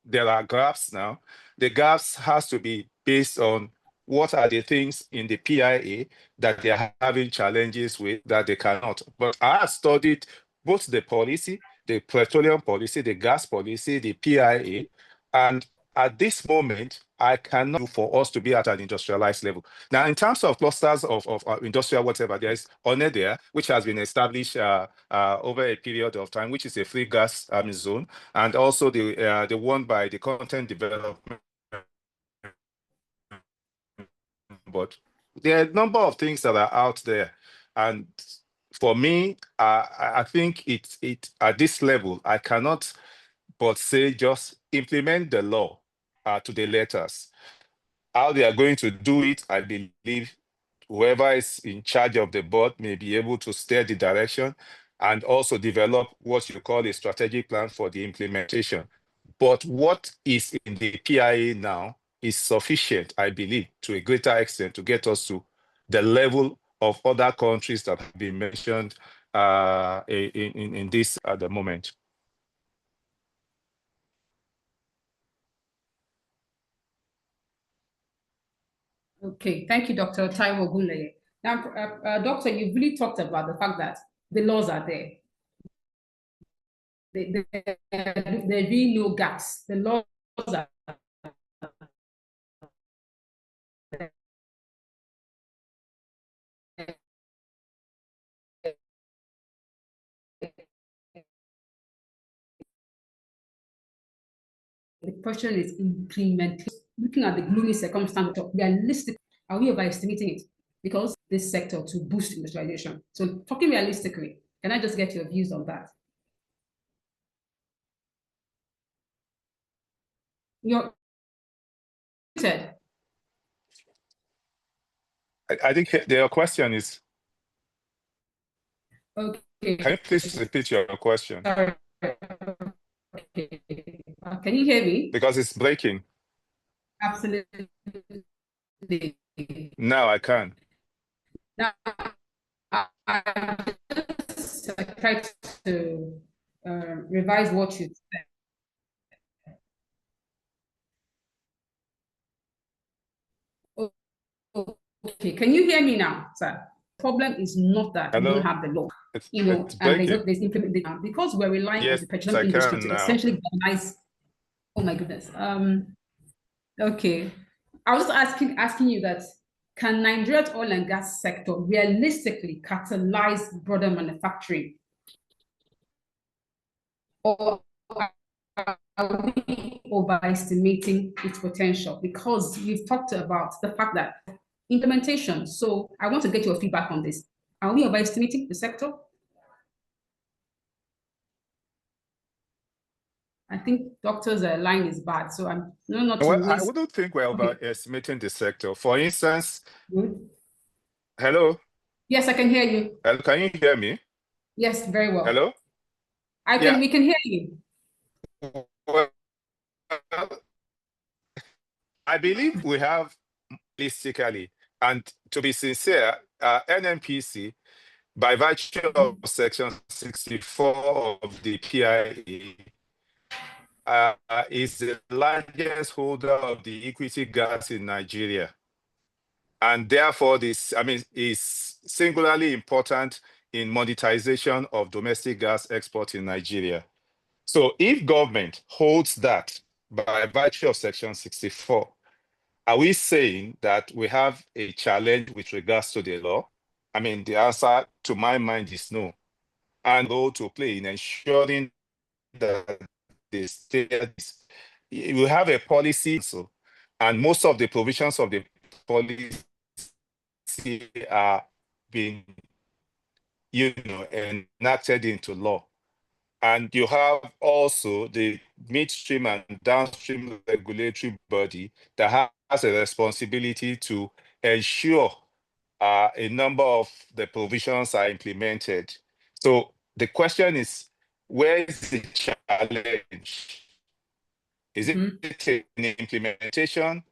there are gaps now, the gaps has to be based on what are the things in the PIA that they are having challenges with that they cannot. But I have studied both the policy, the petroleum policy, the gas policy, the PIA, and at this moment, I cannot do for us to be at an industrialized level. Now, in terms of clusters of industrial whatever, there is ONE there, which has been established over a period of time, which is a free gas zone, and also the one by the Content Development. But there are a number of things that are out there, and for me, I think it at this level, I cannot but say just implement the law to the letters. How they are going to do it, I believe whoever is in charge of the board may be able to steer the direction and also develop what you call a strategic plan for the implementation. But what is in the PIA now is sufficient, I believe, to a greater extent to get us to the level of other countries that have been mentioned in this at the moment. Okay, thank you, Dr. Taiwo Ogunleye. Now, Doctor, you've really talked about the fact that the laws are there. There really no gaps. The laws are the question is implementation. Looking at the gloomy circumstance, realistic, are we overestimating it? Because this sector to boost industrialization. So talking realistically, can I just get your views on that? You're muted. I think their question is, Okay. can you please repeat your question? Okay. Can you hear me? Because it's breaking. Absolutely. Now I can. Now, I just tried to revise what you said. Okay, can you hear me now, sir? Problem is not that we don't have the law, it's and there's implementation because we're relying on the petroleum industry to essentially galvanize. Oh my goodness. Okay, I was asking you that, can Nigeria's oil and gas sector realistically catalyze broader manufacturing, or are we overestimating its potential? Because you've talked about the fact that implementation. So I want to get your feedback on this. Are we overestimating the sector? I think doctor's line is bad, so I'm not to waste. I wouldn't think we're overestimating the sector. For instance, Good. Hello? Yes, I can hear you. Can you hear me? Yes, very well. Hello? We can hear you. Well, I believe we have realistically, and to be sincere, NNPC, by virtue of Section 64 of the PIA, is the largest holder of the equity gas in Nigeria. And therefore, this, is singularly important in monetization of domestic gas export in Nigeria. So if government holds that by virtue of Section 64, are we saying that we have a challenge with regards to the law? The answer to my mind is no. And role to play in ensuring that the state, we have a policy, and most of the provisions of the policy are being, enacted into law. And you have also the midstream and downstream regulatory body that has a responsibility to ensure a number of the provisions are implemented. So the question is, where is the challenge? Is it in the implementation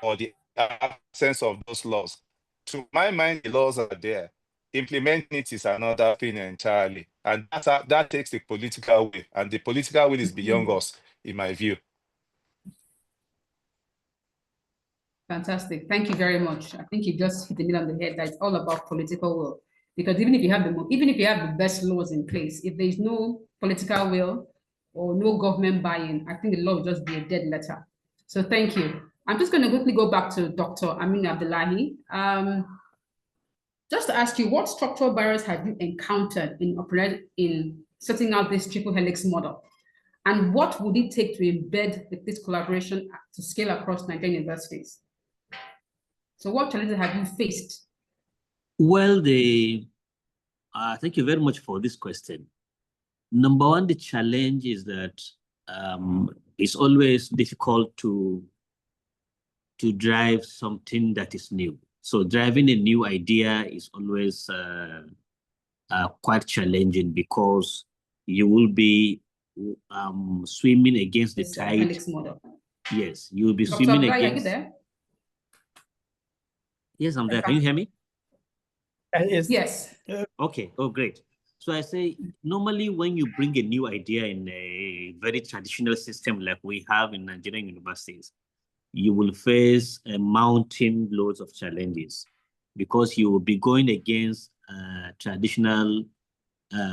or the absence of those laws? To my mind, the laws are there. Implementing it is another thing entirely. And that takes the political will. And the political will is beyond us, in my view. Fantastic. Thank you very much. I think you just hit the nail on the head that it's all about political will. Because even if you have the best laws in place, if there's no political will or no government buy-in, I think the law will just be a dead letter. So thank you. I'm just going to quickly go back to Dr. Aminu Abdullahi. Just to ask you, what structural barriers have you encountered in setting out this triple helix model? And what would it take to embed this collaboration to scale across Nigerian universities? So what challenges have you faced? Well, the Thank you very much for this question. Number one, the challenge is that it's always difficult to drive something that is new. So driving a new idea is always quite challenging because you will be swimming against the This tide. Helix model. Yes, you will be Dr. swimming Abdullahi, are you against. there? Yes, I'm there. Can you hear me? Yes. Okay. Oh, great. So I say, normally when you bring a new idea in a very traditional system like we have in Nigerian universities, you will face a mountain loads of challenges because you will be going against traditional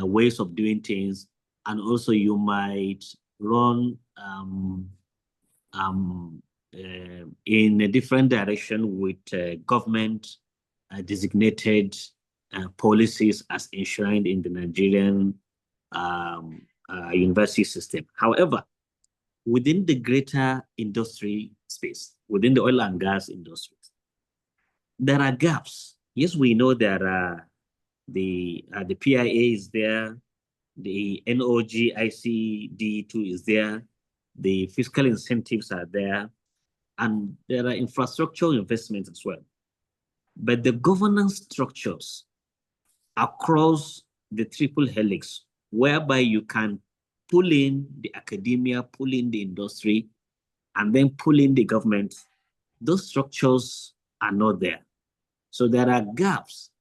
ways of doing things, and also you might run in a different direction with government designated policies as enshrined in the Nigerian university system. However, within the greater industry space, within the oil and gas industry, there are gaps. Yes, we know there are the PIA is there, the NOGICD2 is there, the fiscal incentives are there, and there are infrastructure investments as well. But the governance structures across the triple helix, whereby you can pull in the academia, pull in the industry, and then pull in the government, those structures are not there. So there are gaps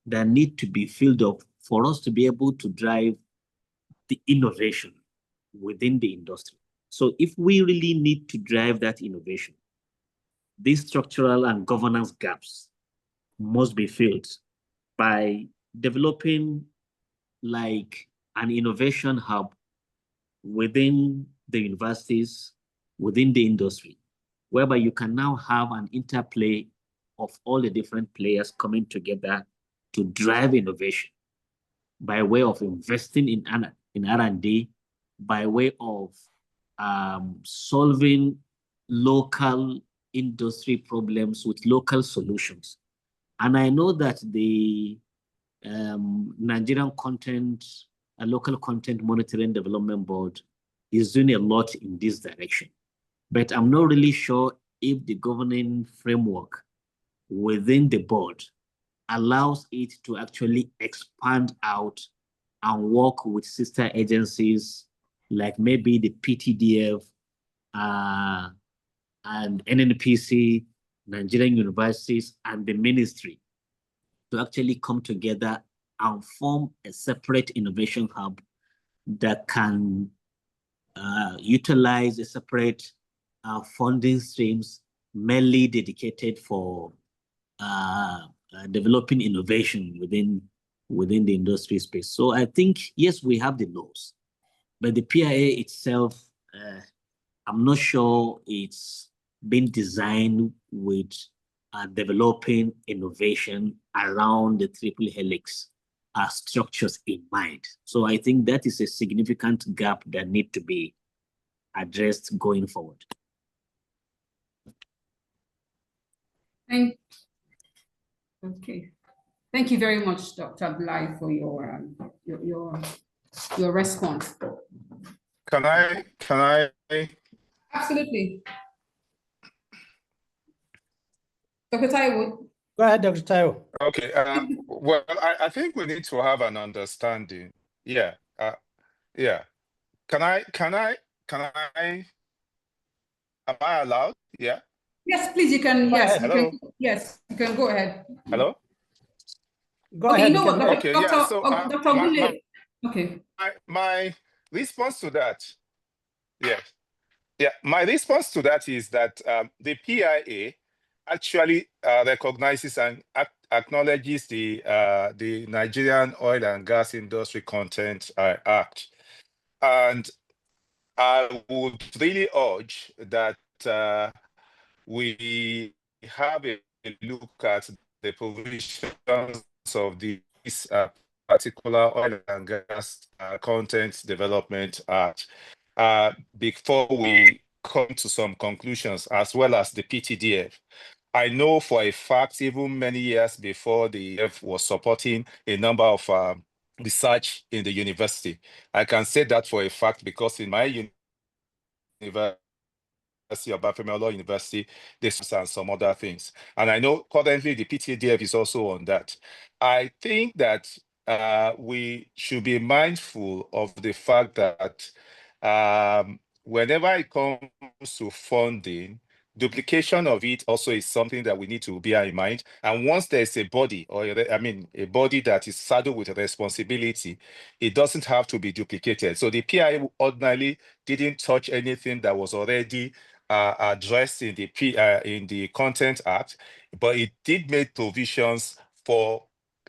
that need to be filled up for us to be able to drive the innovation within the industry. So if we really need to drive that innovation, these structural and governance gaps must be filled by developing like an innovation hub within the universities, within the industry, whereby you can now have an interplay of all the different players coming together to drive innovation by way of investing in R&D, by way of solving local industry problems with local solutions. And I know that the Nigerian Local Content Monitoring Development Board is doing a lot in this direction. But I'm not really sure if the governing framework within the board allows it to actually expand out and work with sister agencies like maybe the PTDF and NNPC, Nigerian universities, and the ministry to actually come together and form a separate innovation hub that can utilize a separate funding streams mainly dedicated for developing innovation within the industry space. So I think, yes, we have the laws, but the PIA itself, I'm not sure it's been designed with developing innovation around the triple helix structures in mind. So I think that is a significant gap that need to be addressed going forward. Okay. Thank you very much, Dr. Abdullahi, for your response. Can I? Absolutely. Dr. Taiwo. Go ahead, Dr. Taiwo. Okay. Well, I think we need to have an understanding. Yeah. Yeah. Can I? Am I allowed? Yeah. Yes, please. You can. Yes. Hello. Yes, you can go ahead. Hello. Go ahead. You know what, Dr. Okay. Dr. Yeah. So, Dr. Abdullahi. Okay. My response to that. Yes. Yeah. My response to that is that the PIA actually recognizes and acknowledges the Nigerian Oil and Gas Industry Content Act, and I would really urge that we have a look at the provisions of this particular Oil and Gas Content Development Act before we come to some conclusions, as well as the PTDF. I know for a fact, even many years before the EF was supporting a number of research in the university. I can say that for a fact because in my university of Bafemelo University, this and some other things. And I know currently the PTDF is also on that. I think that we should be mindful of the fact that whenever it comes to funding, duplication of it also is something that we need to bear in mind. And once there's a body, or a body that is saddled with a responsibility, it doesn't have to be duplicated. So the PI ordinarily didn't touch anything that was already addressed in the Content Act, but it did make provisions for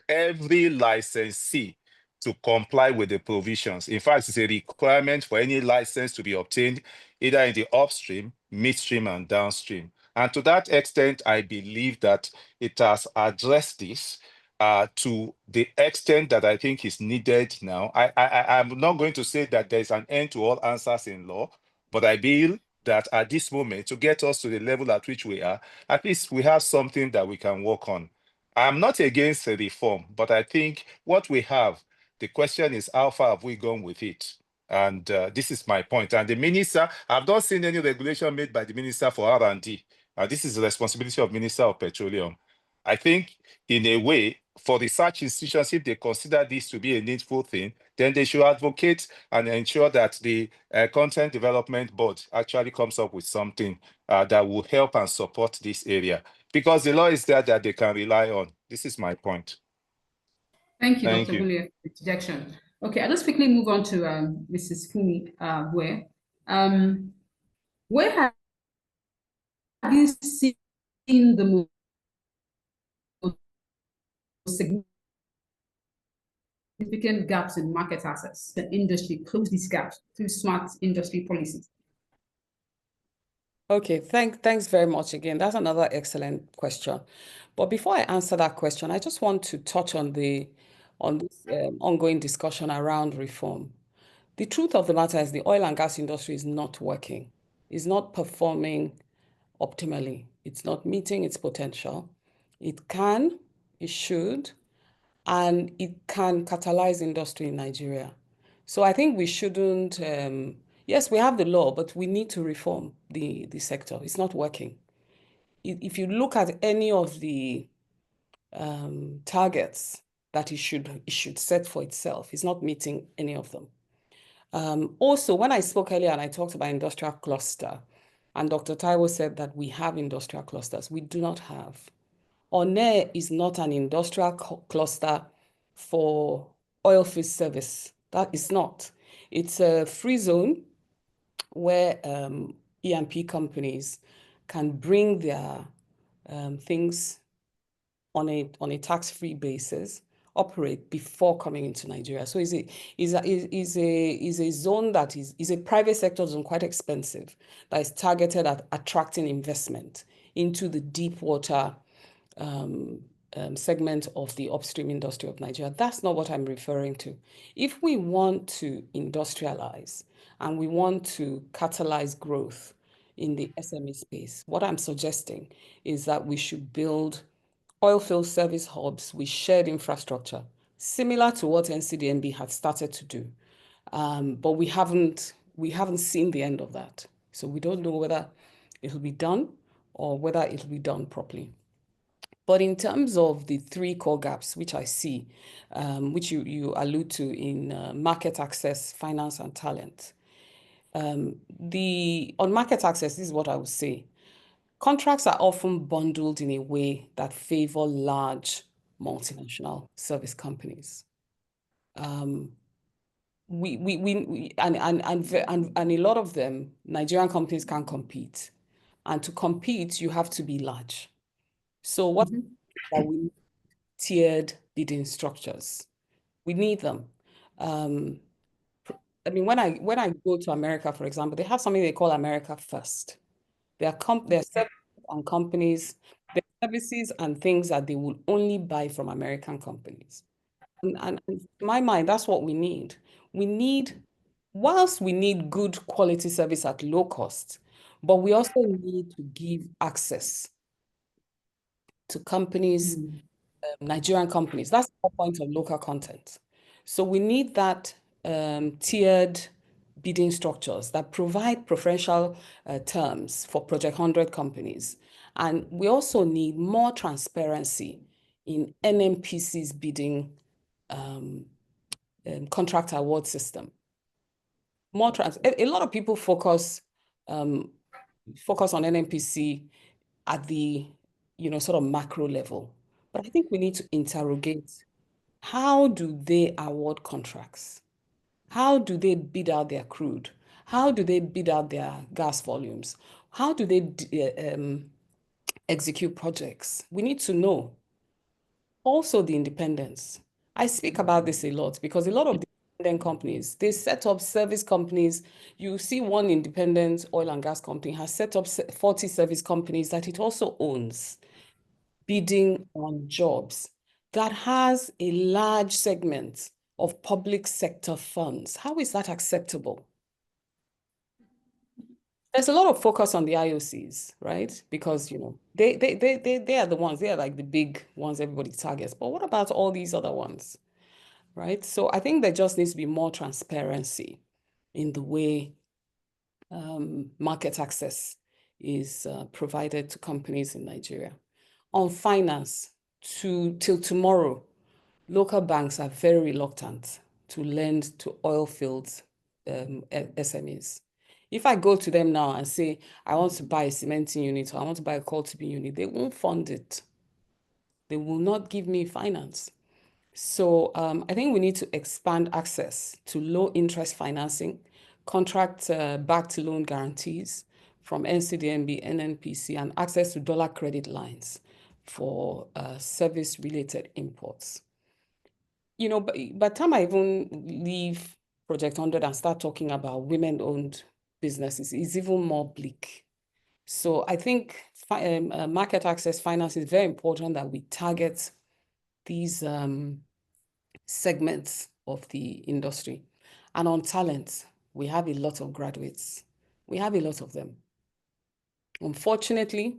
every licensee to comply with the provisions. In fact, it's a requirement for any license to be obtained either in the upstream, midstream, and downstream. And to that extent, I believe that it has addressed this to the extent that I think is needed now. I'm not going to say that there's an end to all answers in law, but I feel that at this moment, to get us to the level at which we are, at least we have something that we can work on. I'm not against the reform, but I think what we have, the question is how far have we gone with it? And this is my point. And the minister, I've not seen any regulation made by the minister for R&D. This is the responsibility of Minister of Petroleum. I think in a way, for research institutions, if they consider this to be a needful thing, then they should advocate and ensure that the Content Development Board actually comes up with something that will help and support this area. Because the law is there that they can rely on. This is my point. Thank you, Dr. William, for the interjection. Okay, I'll just quickly move on to Mrs. Fumi where have you seen the most significant gaps in market access? The industry close these gaps through smart industry policies. Okay, thanks very much again. That's another excellent question. But before I answer that question, I just want to touch on this ongoing discussion around reform. The truth of the matter is the oil and gas industry is not working. It's not performing optimally. It's not meeting its potential. It can, it should, and it can catalyze industry in Nigeria. So I think we shouldn't, yes, we have the law, but we need to reform the sector. It's not working. If you look at any of the targets that it should set for itself, it's not meeting any of them. Also, when I spoke earlier and I talked about industrial cluster, and Dr. Taiwo said that we have industrial clusters, we do not have. ONE is not an industrial cluster for oil field service. That is not. It's a free zone where E&P companies can bring their things on a tax-free basis, operate before coming into Nigeria. So is a zone that is a private sector zone, quite expensive, that is targeted at attracting investment into the deep water segment of the upstream industry of Nigeria. That's not what I'm referring to. If we want to industrialize and we want to catalyze growth in the SME space, what I'm suggesting is that we should build oil field service hubs with shared infrastructure, similar to what NCDMB had started to do. But we haven't seen the end of that. So we don't know whether it will be done or whether it will be done properly. But in terms of the three core gaps, which I see, which you allude to in market access, finance, and talent. On market access, this is what I would say. Contracts are often bundled in a way that favor large multinational service companies. And a lot of them, Nigerian companies can't compete. And to compete, you have to be large. So what that we need tiered bidding structures. We need them. I mean, when I go to America, for example, they have something they call America First. There are services and companies, there are services and things that they will only buy from American companies. And in my mind, that's what we need. Whilst we need good quality service at low cost, but we also need to give access to companies, Nigerian companies. That's the whole point of local content. So we need that tiered bidding structures that provide preferential terms for Project 100 companies. And we also need more transparency in NNPC's bidding contract award system. A lot of people focus on NNPC at the sort of macro level, but I think we need to interrogate, how do they award contracts? How do they bid out their crude? How do they bid out their gas volumes? How do they execute projects? We need to know. Also, the independence. I speak about this a lot because a lot of the independent companies, they set up service companies. You see one independent oil and gas company has set up 40 service companies that it also owns, bidding on jobs that has a large segment of public sector funds. How is that acceptable? There's a lot of focus on the IOCs, right? Because, they are the ones, they are like the big ones everybody targets. But what about all these other ones, right? So I think there just needs to be more transparency in the way market access is provided to companies in Nigeria. On finance, till tomorrow, local banks are very reluctant to lend to oil fields SMEs. If I go to them now and say, I want to buy a cementing unit or I want to buy a coal tubing unit, they won't fund it. They will not give me finance. So I think we need to expand access to low interest financing, contract backed loan guarantees from NCDMB, NNPC, and access to dollar credit lines for service related imports. By the time I even leave Project 100 and start talking about women-owned businesses, it's even more bleak. So I think market access finance is very important, that we target these segments of the industry. And on talent, we have a lot of graduates. We have a lot of them. Unfortunately,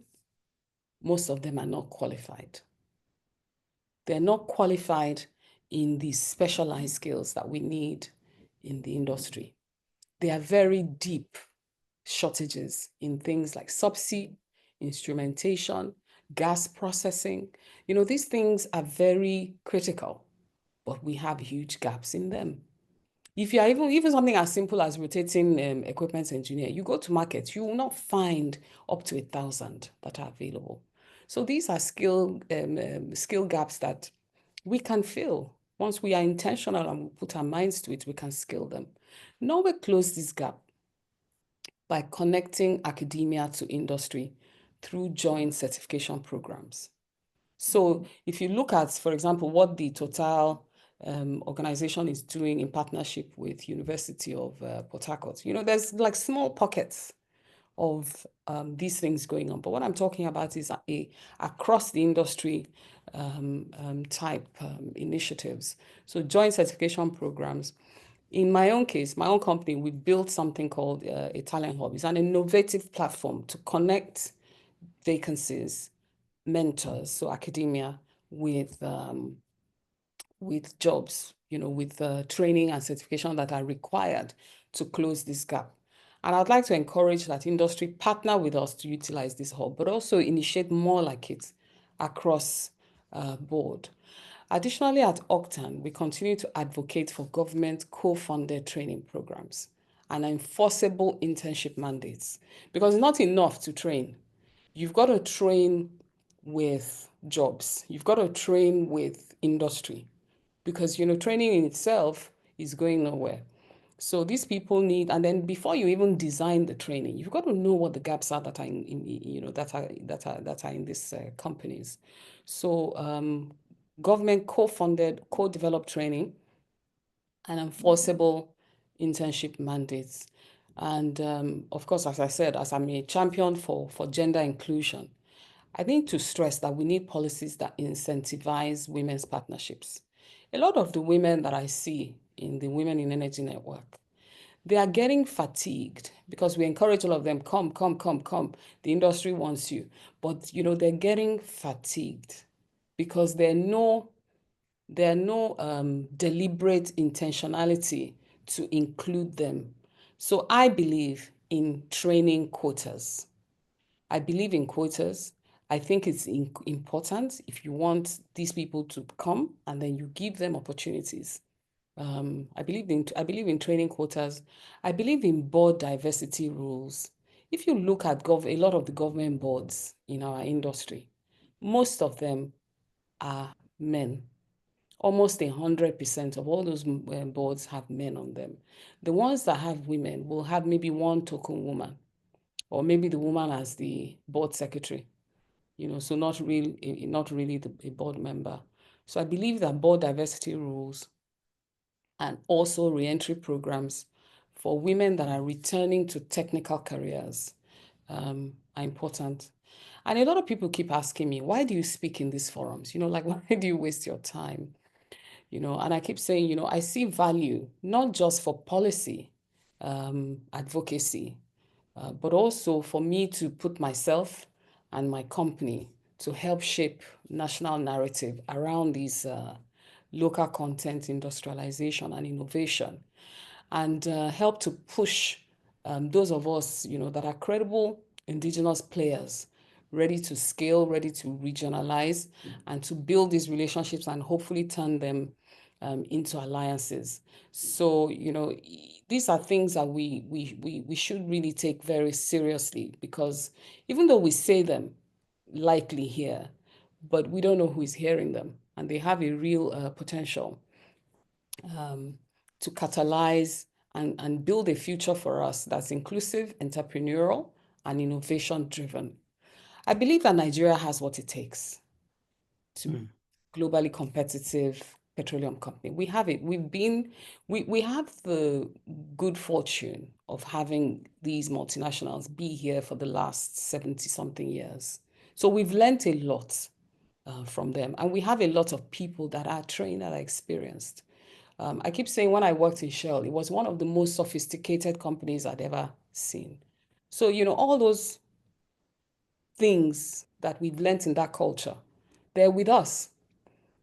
most of them are not qualified. They're not qualified in the specialized skills that we need in the industry. There are very deep shortages in things like subsea, instrumentation, gas processing. These things are very critical, but we have huge gaps in them. If you are even something as simple as rotating equipment engineer, you go to market, you will not find up to 1,000 that are available. So these are skill gaps that we can fill. Once we are intentional and we put our minds to it, we can skill them. Norway closed this gap by connecting academia to industry through joint certification programs. So if you look at, for example, what the Total organization is doing in partnership with University of Port Harcourt, there's like small pockets of these things going on. But what I'm talking about is across the industry type initiatives. So joint certification programs. In my own case, my own company, we built something called a Talent Hub. It's an innovative platform to connect vacancies, mentors, so academia, with jobs, with training and certification that are required to close this gap. And I'd like to encourage that industry partner with us to utilize this hub, but also initiate more like it across board. Additionally, at Octan, we continue to advocate for government co-funded training programs and enforceable internship mandates, because it's not enough to train. You've got to train with jobs. You've got to train with industry, because, training in itself is going nowhere. So these people need, and then before you even design the training, you've got to know what the gaps are that are in these companies. So government co-funded, co-developed training and enforceable internship mandates. And of course, as I said, as I'm a champion for gender inclusion, I need to stress that we need policies that incentivize women's partnerships. A lot of the women that I see in the Women in Energy Network, They are getting fatigued because we encourage all of them, come, come, come, come. The industry wants you. But, you know, they're getting fatigued because there are no deliberate intentionality to include them. So I believe in training quotas. I believe in quotas. I think it's important if you want these people to come and then you give them opportunities. I believe in training quotas. I believe in board diversity rules. If you look at a lot of the government boards in our industry, most of them are men. Almost 100% of all those boards have men on them. The ones that have women will have maybe one token woman, or maybe the woman as the board secretary, you know, so not really a board member. So I believe that board diversity rules and also reentry programs for women that are returning to technical careers are important. And a lot of people keep asking me, why do you speak in these forums? You know, like, why do you waste your time? You know, and I keep saying, you know, I see value, not just for policy advocacy, but also for me to put myself and my company to help shape national narrative around these local content industrialization and innovation, and help to push those of us, you know, that are credible indigenous players, ready to scale, ready to regionalize, and to build these relationships and hopefully turn them into alliances. So, you know, these are things that we should really take very seriously, because even though we say them likely here, but we don't know who is hearing them, and they have a real potential to catalyze and build a future for us that's inclusive, entrepreneurial, and innovation driven. I believe that Nigeria has what it takes to globally competitive petroleum company. We have it. We have the good fortune of having these multinationals be here for the last 70 something years. So we've learned a lot from them. And we have a lot of people that are trained, that are experienced. I keep saying when I worked in Shell, it was one of the most sophisticated companies I'd ever seen. So, you know, all those things that we've learned in that culture, they're with us.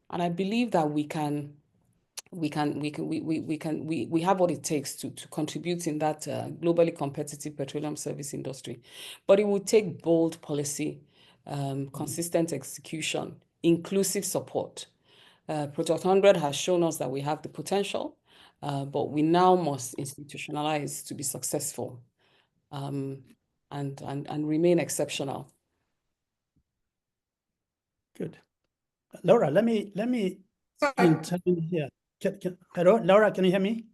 And I believe that we have what it takes to contribute in that globally competitive petroleum service industry. But it would take bold policy, consistent execution, inclusive support. Project 100 has shown us that we have the potential, but we now must institutionalize to be successful and remain exceptional. Good. Laura, let me intervene here. Hello, Laura, can you hear me?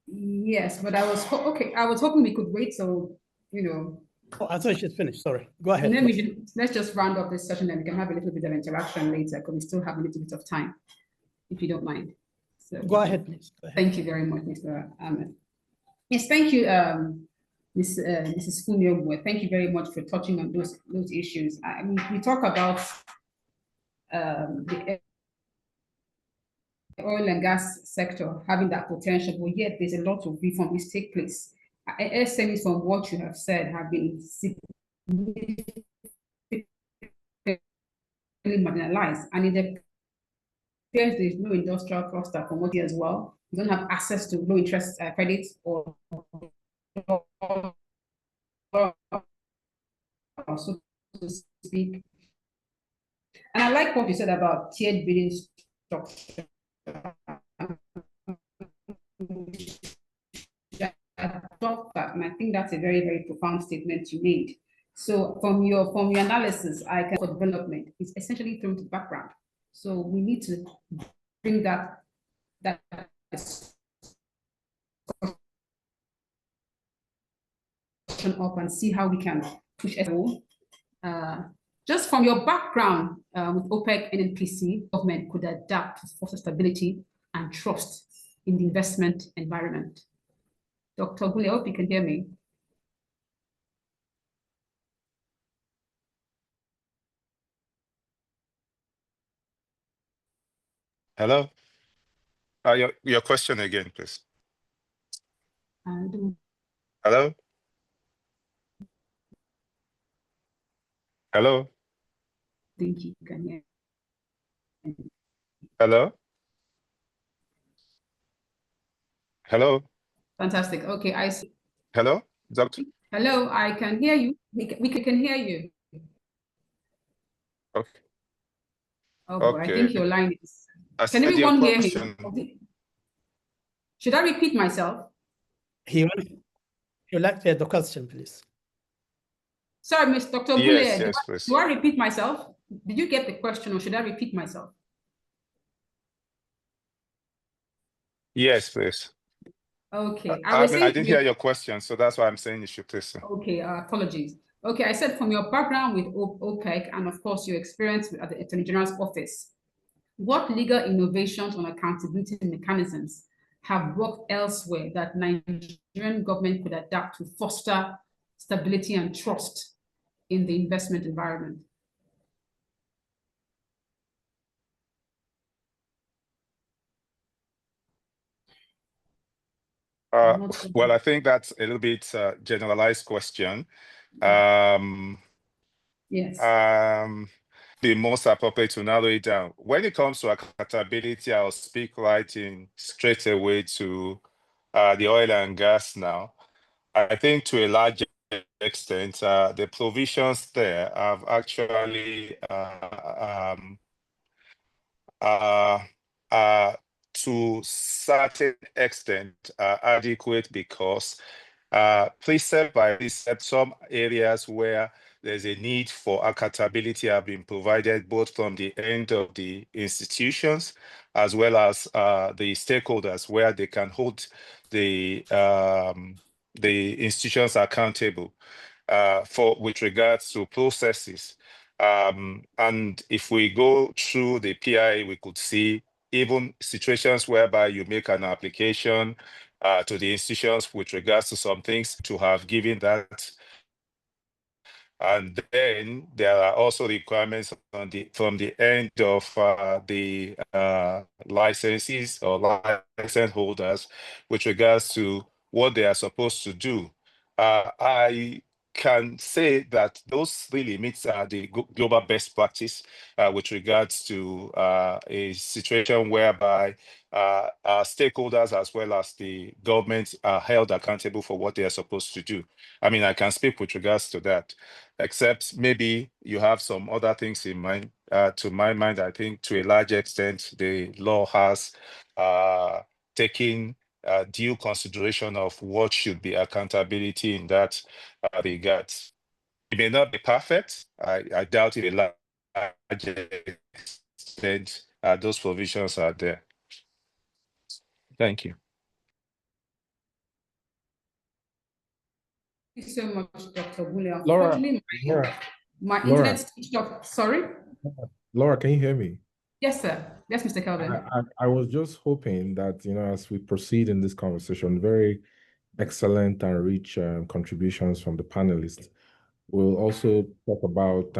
Yes, but I was hoping we could wait, so you know. Oh, I thought she's finished. Sorry. Go ahead. And then let's just round up this session and we can have a little bit of interaction later, because we still have a little bit of time, if you don't mind. So go ahead, please. Go ahead. Thank you very much, Mr. Ahmed. Yes, thank you, Mrs. Funmi. Thank you very much for touching on those issues. I mean, we talk about the oil and gas sector having that potential, but yet there's a lot of reforms take place. SMEs, from what you have said, have been significantly marginalized, and it appears there's no industrial cluster promoted as well. You don't have access to low interest credits or so to speak. And I like what you said about tiered bidding structure. And I think that's a very, very profound statement you made. So from your analysis, I can for development is essentially thrown to the background. So we need to bring that up and see how we can push it. Just from your background with OPEC and NNPC, government could adapt to foster stability and trust in the investment environment. Dr. Gule, I hope you can hear me. Hello? Your question again, please. I don't Hello? Hello? think you can hear. Hello? Hello? Fantastic. Okay, I see. Hello? Doctor? Hello, I can hear you. We can hear you. Okay. Oh, boy, I think Okay. your line is. I Can said your everyone hear question. me? Should I repeat myself? He would like to hear the question, please. Sorry, Ms. Dr. Yes, Bule, yes, please. do I repeat myself? Did you get the question or should I repeat myself? Yes, please. Okay, I saying didn't hear your question, so that's why I'm saying you should please. Okay, apologies. Okay, I said from your background with OPEC and of course your experience at the Attorney General's office, what legal innovations on accountability mechanisms have worked elsewhere that Nigerian government could adapt to foster stability and trust in the investment environment? Well, I think that's a little bit generalized question. Yes. The most appropriate to narrow it down. When it comes to accountability, I'll speak straight away to the oil and gas now. I think to a large extent, the provisions there have actually to certain extent adequate because precept by precept, some areas where there's a need for accountability have been provided both from the end of the institutions as well as the stakeholders where they can hold the institutions accountable with regards to processes. And if we go through the PI, we could see even situations whereby you make an application to the institutions with regards to some things to have given that. And then there are also requirements from the end of the licenses or license holders with regards to what they are supposed to do. I can say that those really meet the global best practice with regards to a situation whereby our stakeholders as well as the government are held accountable for what they are supposed to do. I mean, I can speak with regards to that, except maybe you have some other things in mind. To my mind, I think to a large extent, the law has taken due consideration of what should be accountability in that regard. It may not be perfect. I doubt it a large extent those provisions are there. Thank you. Thank you so much, Dr. Bule. Laura, Unfortunately, my Laura. internet switched off. Sorry? Laura, can you hear me? Yes, sir. Yes, Mr. Kelvin. I was just hoping that, as we proceed in this conversation, very excellent and rich contributions from the panelists. We'll also talk about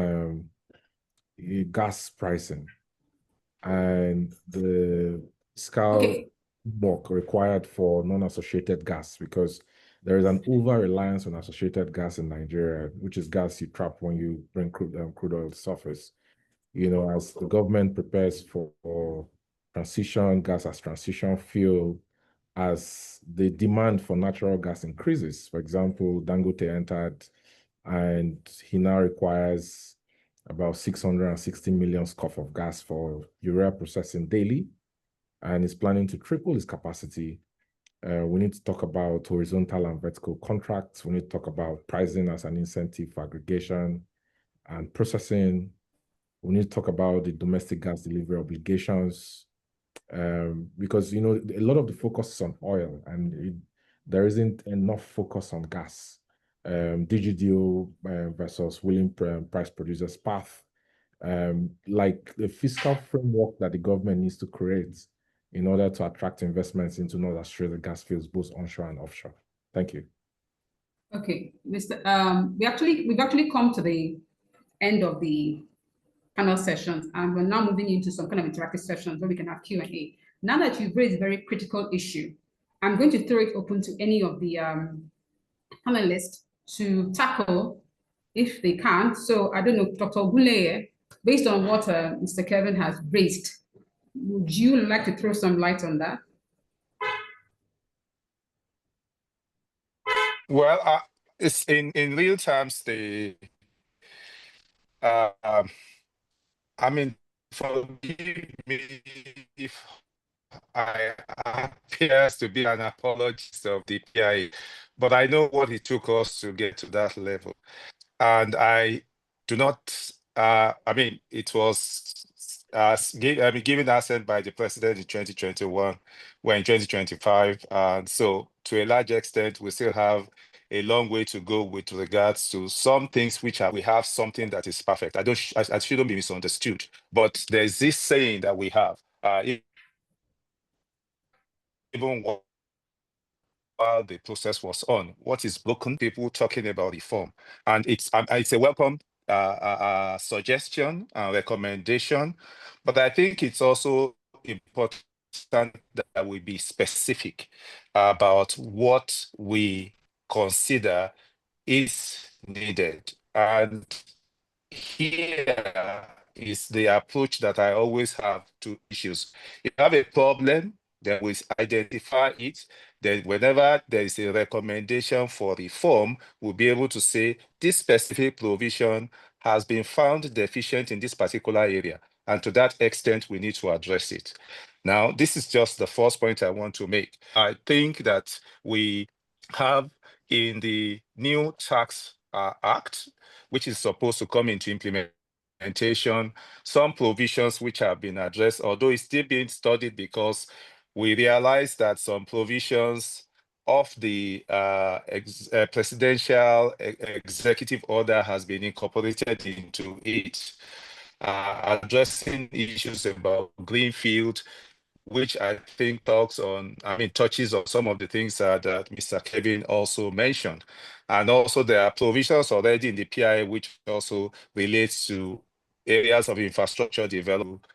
gas pricing and the fiscal work required for non-associated gas, because there is an over-reliance on associated gas in Nigeria, which is gas you trap when you bring crude oil to surface. As the government prepares for transition gas as transition fuel, as the demand for natural gas increases. For example, Dangote entered and he now requires about 660 million scoff of gas for urea processing daily, and is planning to triple his capacity. We need to talk about horizontal and vertical contracts. We need to talk about pricing as an incentive for aggregation and processing. We need to talk about the domestic gas delivery obligations, because, a lot of the focus is on oil and there isn't enough focus on gas. DigiDeal versus willing price producers path, like the fiscal framework that the government needs to create in order to attract investments into non-associated gas fields, both onshore and offshore. Thank you. Okay, Mr. We've actually come to the end of the panel sessions, and we're now moving into some kind of interactive sessions where we can have Q&A. Now that you've raised a very critical issue, I'm going to throw it open to any of the panelists to tackle if they can. So I don't know, Dr. Guleye, based on what Mr. Kevin has raised, would you like to throw some light on that? Well, it's in real terms, I mean, forgive me if I appears to be an apologist of the PIA, but I know what it took us to get to that level. And I do not, I mean, it was given assent by the president in 2021, we're in 2025. And so to a large extent, we still have a long way to go with regards to some things which we have something that is perfect. I shouldn't be misunderstood, but there's this saying that we have, even while the process was on, what is broken? People talking about reform, and it's a welcome suggestion and recommendation, but I think it's also important that we be specific about what we consider is needed. And here is the approach that I always have to issues. If you have a problem, then we identify it. Then whenever there is a recommendation for reform, we'll be able to say this specific provision has been found deficient in this particular area. And to that extent, we need to address it. Now, this is just the first point I want to make. I think that we have in the new tax act, which is supposed to come into implementation, some provisions which have been addressed, although it's still being studied because we realize that some provisions of the presidential executive order has been incorporated into it, addressing issues about greenfield, which I think touches on some of the things that Mr. Kevin also mentioned. And also there are provisions already in the PIA which also relates to areas of infrastructure development,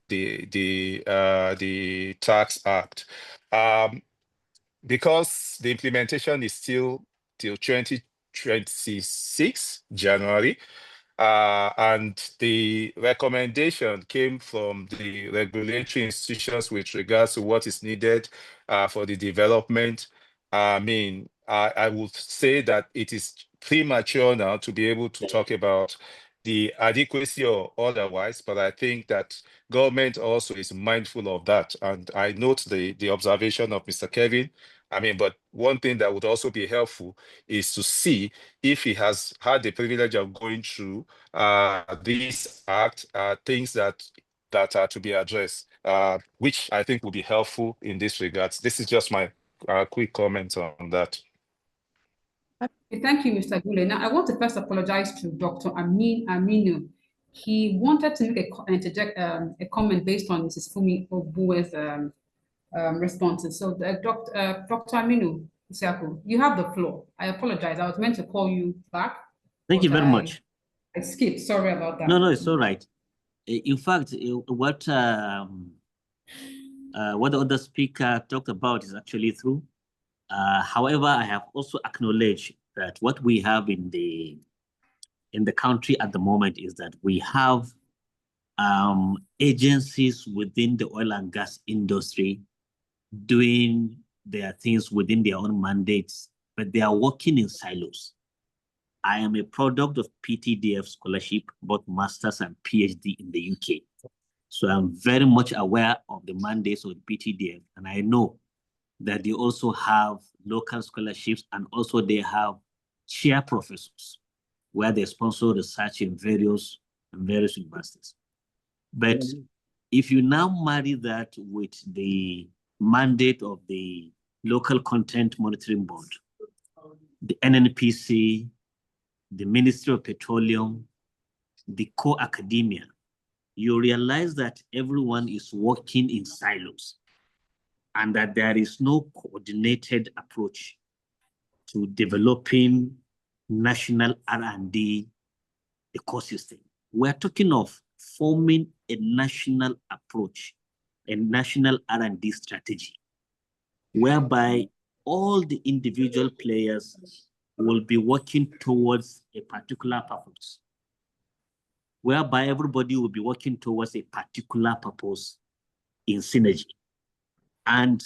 the Tax Act. Because the implementation is still till 2026, January, and the recommendation came from the regulatory institutions with regards to what is needed for the development. I mean, I would say that it is premature now to be able to talk about the adequacy or otherwise, but I think that government also is mindful of that. And I note the observation of Mr. Kevin. I mean, but one thing that would also be helpful is to see if he has had the privilege of going through this act, things that are to be addressed, which I think will be helpful in this regards. This is just my quick comment on that. Thank you, Mr. Gule. Now, I want to first apologize to Dr. Aminu. He wanted to make interject a comment based on Mrs. Fumi Obue's responses. So, Dr. Aminu Isiaku, you have the floor. I apologize. I was meant to call you back. Thank you very much. I skipped. Sorry about that. No, it's all right. In fact, what the other speaker talked about is actually true. However, I have also acknowledged that what we have in the country at the moment is that we have agencies within the oil and gas industry doing their things within their own mandates, but they are working in silos. I am a product of PTDF scholarship, both master's and PhD in the UK. So I'm very much aware of the mandates of PTDF, and I know that they also have local scholarships, and also they have chair professors where they sponsor research in various universities. But if you now marry that with the mandate of the Local Content Monitoring Board, the NNPC, the Ministry of Petroleum, the core academia, you realize that everyone is working in silos and that there is no coordinated approach to developing national R&D ecosystem. We're talking of forming a national approach, a national R&D strategy whereby all the individual players will be working towards a particular purpose, whereby everybody will be working towards a particular purpose in synergy. And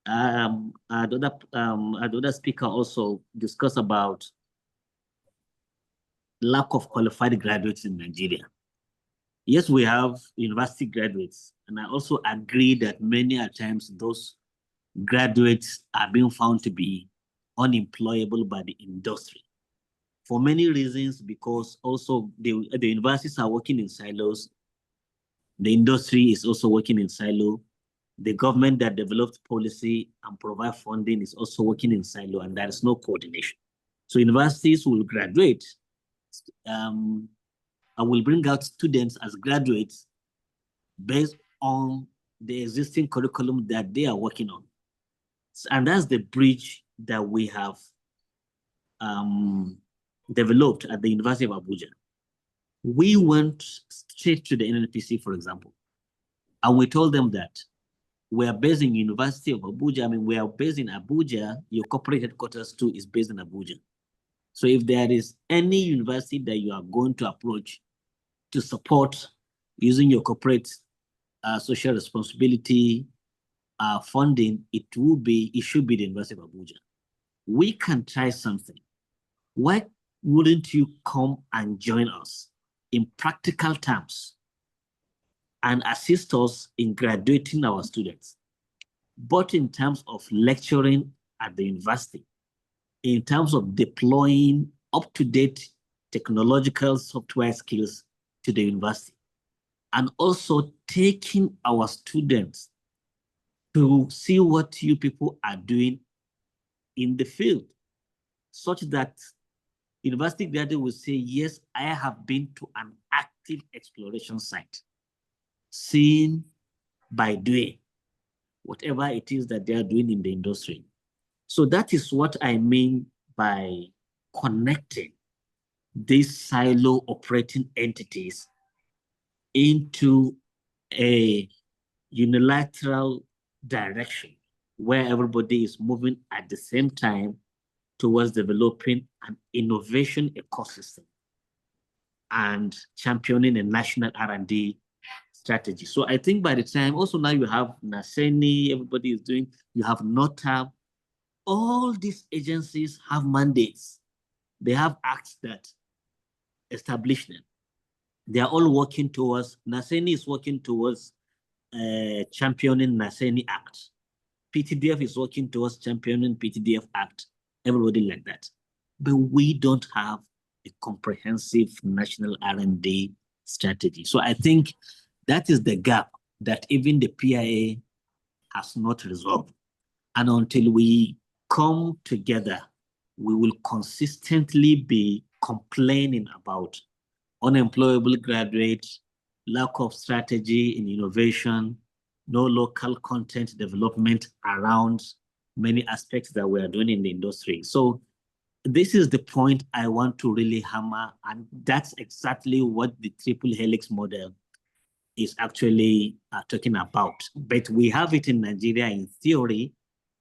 the other speaker also discussed about lack of qualified graduates in Nigeria. Yes, we have university graduates, and I also agree that many a times those graduates are being found to be unemployable by the industry for many reasons, because also the universities are working in silos. The industry is also working in silo. The government that developed policy and provide funding is also working in silo, and there is no coordination. So universities will graduate I will bring out students as graduates based on the existing curriculum that they are working on. And that's the bridge that we have developed at the University of Abuja. We went straight to the NNPC, for example, and we told them that we are based in University of Abuja. I mean, we are based in Abuja. Your corporate headquarters too is based in Abuja. So if there is any university that you are going to approach to support using your corporate social responsibility funding, it should be the University of Abuja. We can try something. Why wouldn't you come and join us in practical terms and assist us in graduating our students, both in terms of lecturing at the university, in terms of deploying up-to-date technological software skills to the university, and also taking our students to see what you people are doing in the field, such that university graduate will say, yes, I have been to an active exploration site, seeing by doing whatever it is that they are doing in the industry. So that is what I mean by connecting these silo operating entities into a unilateral direction where everybody is moving at the same time towards developing an innovation ecosystem and championing a national R&D strategy. So I think by the time also now you have NASENI, everybody is doing, you have NOTAM, all these agencies have mandates. They have acts that establish them. They are all working towards, NASENI is working towards championing NASENI Act. PTDF is working towards championing PTDF Act, everybody like that. But we don't have a comprehensive national R&D strategy. So I think that is the gap that even the PIA has not resolved. And until we come together, we will consistently be complaining about unemployable graduates, lack of strategy in innovation, no local content development around many aspects that we are doing in the industry. So this is the point I want to really hammer, and that's exactly what the triple helix model is actually talking about. But we have it in Nigeria in theory,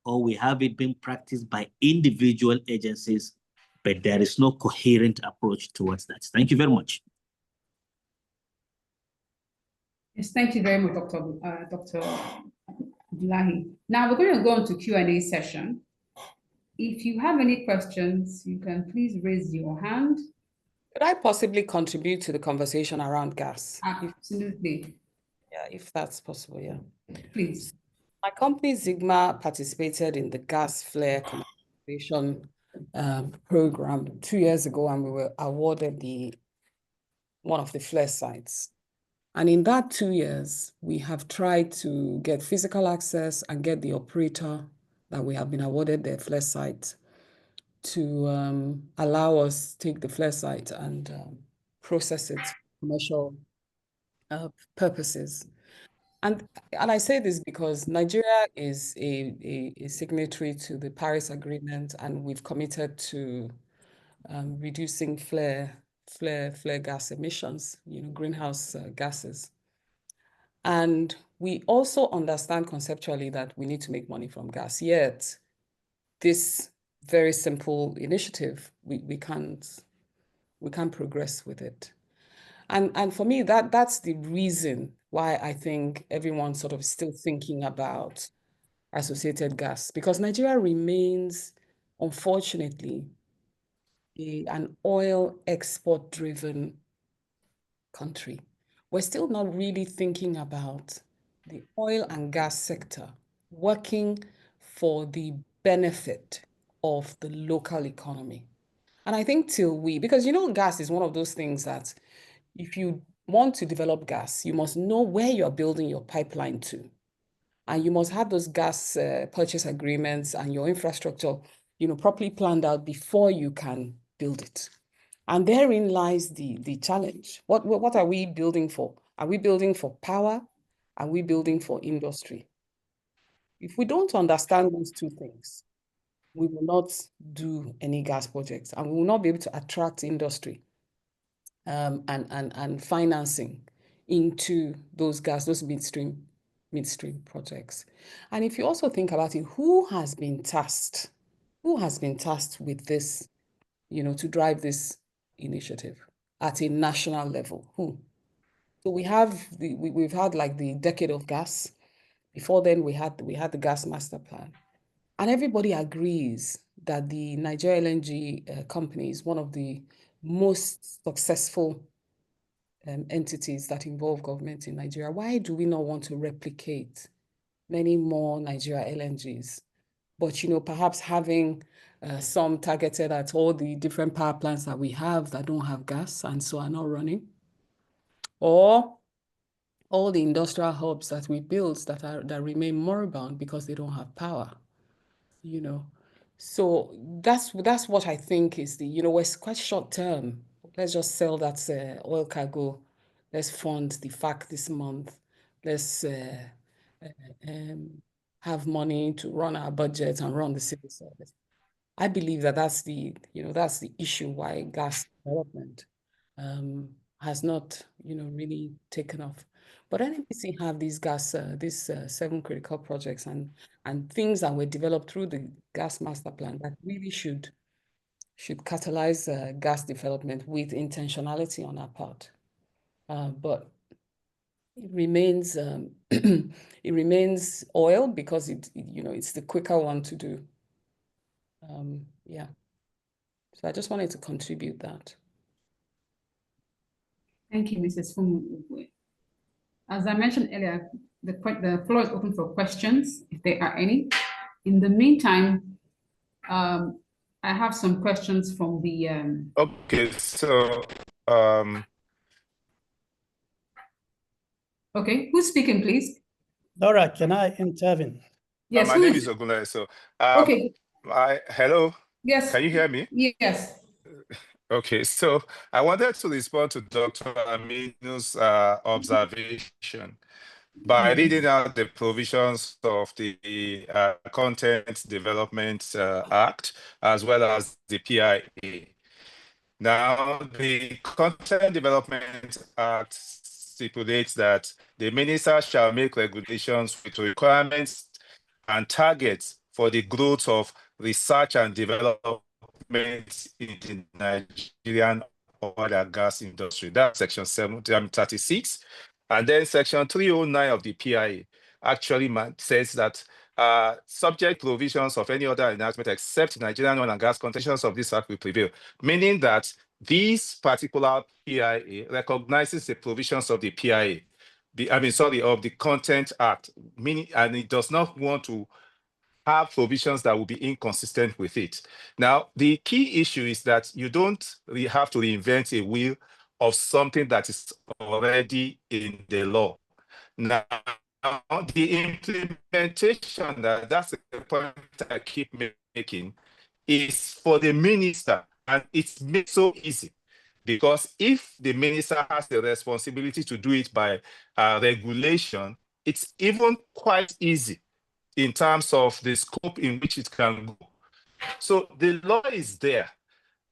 or we have it being practiced by individual agencies, but there is no coherent approach towards that. Thank you very much. Yes, thank you very much, Dr. Abdullahi. Now we're going to go into Q&A session. If you have any questions, you can please raise your hand. Could I possibly contribute to the conversation around gas? Absolutely. Yeah, if that's possible, yeah. Please. My company, Sigma, participated in the gas flare commercialization program 2 years ago, and we were awarded one of the flare sites. And in that 2 years, we have tried to get physical access and get the operator that we have been awarded the flare site to allow us to take the flare site and process it for commercial purposes. And I say this because Nigeria is a signatory to the Paris Agreement, and we've committed to reducing flare gas emissions, greenhouse gases. And we also understand conceptually that we need to make money from gas, yet this very simple initiative, we can't progress with it. And for me, that's the reason why I think everyone's sort of still thinking about associated gas, because Nigeria remains, unfortunately, an oil export-driven country. We're still not really thinking about the oil and gas sector working for the benefit of the local economy. And I think because gas is one of those things that if you want to develop gas, you must know where you're building your pipeline to. And you must have those gas purchase agreements and your infrastructure, properly planned out before you can build it. And therein lies the challenge. What are we building for? Are we building for power? Are we building for industry? If we don't understand those two things, we will not do any gas projects, and we will not be able to attract industry and financing into those midstream projects. And if you also think about it, who has been tasked with this, to drive this initiative at a national level? Who? So we've had like the decade of gas. Before then, we had the gas master plan, and everybody agrees that the Nigeria LNG company is one of the most successful entities that involve government in Nigeria. Why do we not want to replicate many more Nigeria LNGs? But perhaps having some targeted at all the different power plants that we have that don't have gas and so are not running, or all the industrial hubs that we build that remain moribund because they don't have power. So that's what I think is we're quite short term. Let's just sell that oil cargo. Let's fund the FAC this month. Let's have money to run our budget and run the civil service. I believe that's the issue why gas development has not really taken off. But NNPC have these 7 critical projects and things that were developed through the gas master plan that really should catalyze gas development with intentionality on our part. But it remains it remains oil because it's the quicker one to do. Yeah. So I just wanted to contribute that. Thank you, Mrs. Fumu. As I mentioned earlier, the floor is open for questions, if there are any. In the meantime, I have some questions from the... Okay, so... Okay, who's speaking, please? Laura, can I intervene? Yes, my name is Ogunle. So, okay. Hello? Yes. Can you hear me? Yes. Okay, so I wanted to respond to Dr. Aminu's observation by reading out the provisions of the Content Development Act, as well as the PIA. Now, the Content Development Act stipulates that the minister shall make regulations with requirements and targets for the growth of research and development in the Nigerian oil and gas industry. That's section 36. And then section 309 of the PIA actually says that subject provisions of any other enactment except Nigerian oil and gas contentions of this act will prevail, meaning that this particular PIA recognizes the provisions of the PIA, of the Content Act, meaning, and it does not want to have provisions that will be inconsistent with it. Now, the key issue is that you don't really have to reinvent a wheel of something that is already in the law. Now, the implementation, that's the point I keep making, is for the minister, and it's made so easy. Because if the minister has the responsibility to do it by regulation, it's even quite easy in terms of the scope in which it can go. So the law is there.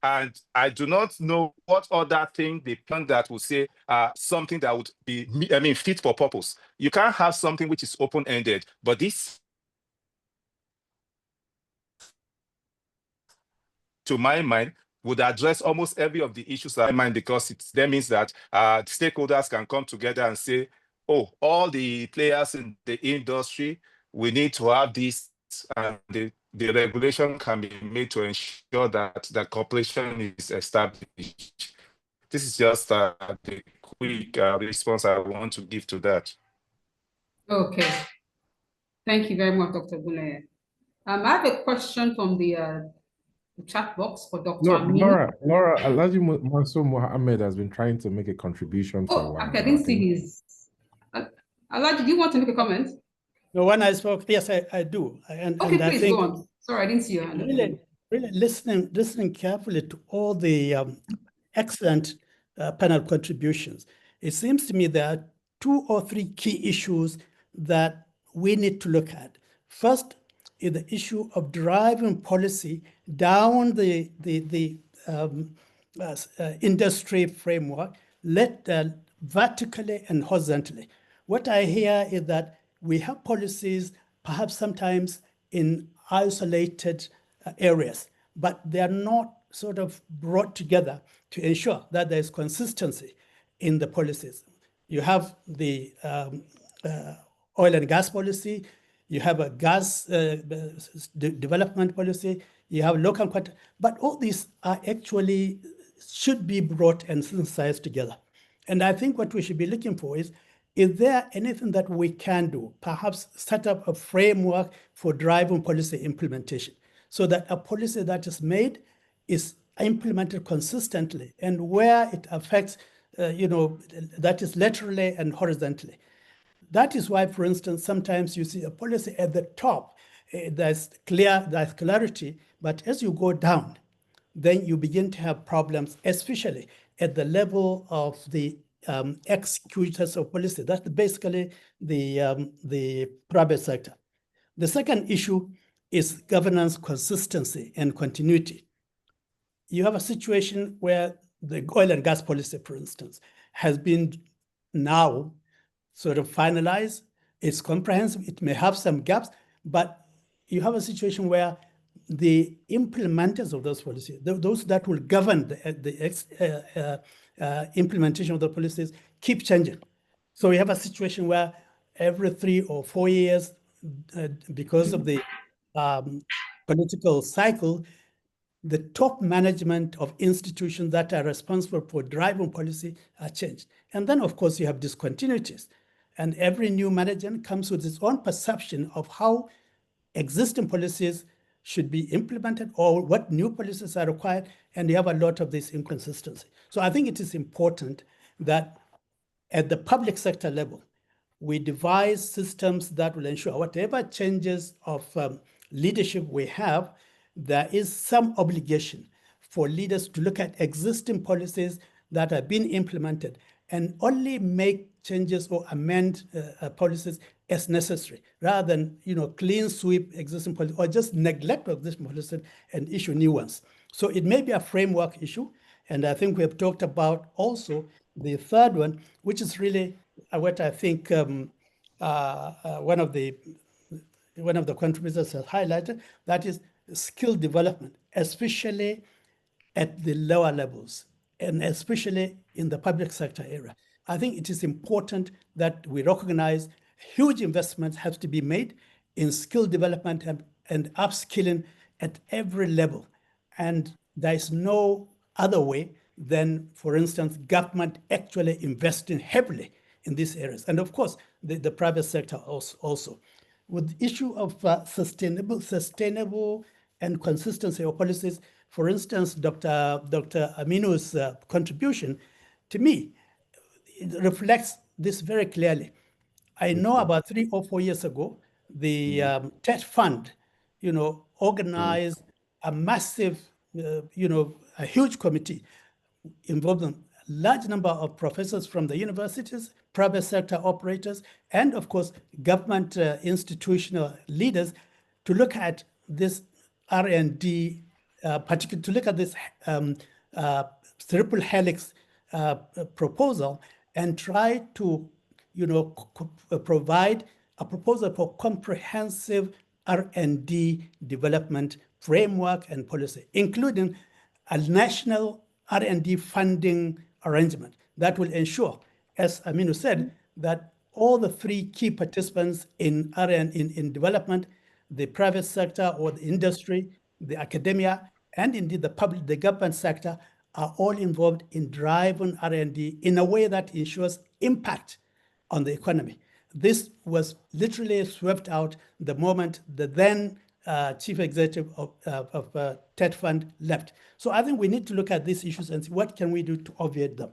And I do not know what other thing they plan that will say something that would be, fit for purpose. You can't have something which is open-ended, but this, to my mind, would address almost every of the issues that I mind, because that means that stakeholders can come together and say, oh, all the players in the industry, we need to have this, and the regulation can be made to ensure that the cooperation is established. This is just the quick response I want to give to that. Okay. Thank you very much, Dr. Buleye. I have a question from the chat box for Dr. Aminu. Laura, Alhaji Mansour Mohammed has been trying to make a contribution for a while. Okay, I didn't see his. Alhaji, do you want to make a comment? No, when I spoke, yes, I do. And Okay, I please think go on. Sorry, I didn't see your hand. really listening carefully to all the excellent panel contributions, it seems to me there are 2 or 3 key issues that we need to look at. First is the issue of driving policy down the industry framework, vertically and horizontally. What I hear is that we have policies, perhaps sometimes in isolated areas, but they are not sort of brought together to ensure that there is consistency in the policies. You have the oil and gas policy, you have a gas development policy, you have local content, but all these are actually should be brought and synthesized together. And I think what we should be looking for is there anything that we can do, perhaps set up a framework for driving policy implementation, so that a policy that is made is implemented consistently, and where it affects, that is laterally and horizontally. That is why, for instance, sometimes you see a policy at the top, there's clarity, but as you go down, then you begin to have problems, especially at the level of the executors of policy. That's basically the private sector. The second issue is governance consistency and continuity. You have a situation where the oil and gas policy, for instance, has been now sort of finalized. It's comprehensive. It may have some gaps, but you have a situation where the implementers of those policies, those that will govern the implementation of the policies, keep changing. So we have a situation where every 3 or 4 years, because of the political cycle, the top management of institutions that are responsible for driving policy are changed. And then, of course, you have discontinuities. And every new management comes with its own perception of how existing policies should be implemented or what new policies are required. And you have a lot of this inconsistency. So I think it is important that at the public sector level, we devise systems that will ensure whatever changes of leadership we have, there is some obligation for leaders to look at existing policies that have been implemented and only make changes or amend policies as necessary, rather than clean sweep existing policies or just neglect of this policy and issue new ones. So it may be a framework issue, and I think we have talked about also the third one, which is really what I think one of the contributors has highlighted, that is skill development, especially at the lower levels and especially in the public sector area. I think it is important that we recognize huge investments have to be made in skill development and upskilling at every level. And there is no other way than, for instance, government actually investing heavily in these areas. And of course, the private sector also. With the issue of sustainable and consistency of policies, for instance, Dr. Aminu's contribution, to me, it reflects this very clearly. I know about 3 or 4 years ago, the TED Fund, organized a massive, a huge committee involving a large number of professors from the universities, private sector operators, and of course, government institutional leaders to look at this R&D particularly to look at this triple helix proposal and try to, provide a proposal for comprehensive R&D development framework and policy, including a national R&D funding arrangement that will ensure, as Aminu said, that all the three key participants in in development, the private sector or the industry, the academia, and indeed the government sector, are all involved in driving R&D in a way that ensures impact on the economy. This was literally swept out the moment the then chief executive of TED Fund left. So I think we need to look at these issues and see what can we do to obviate them.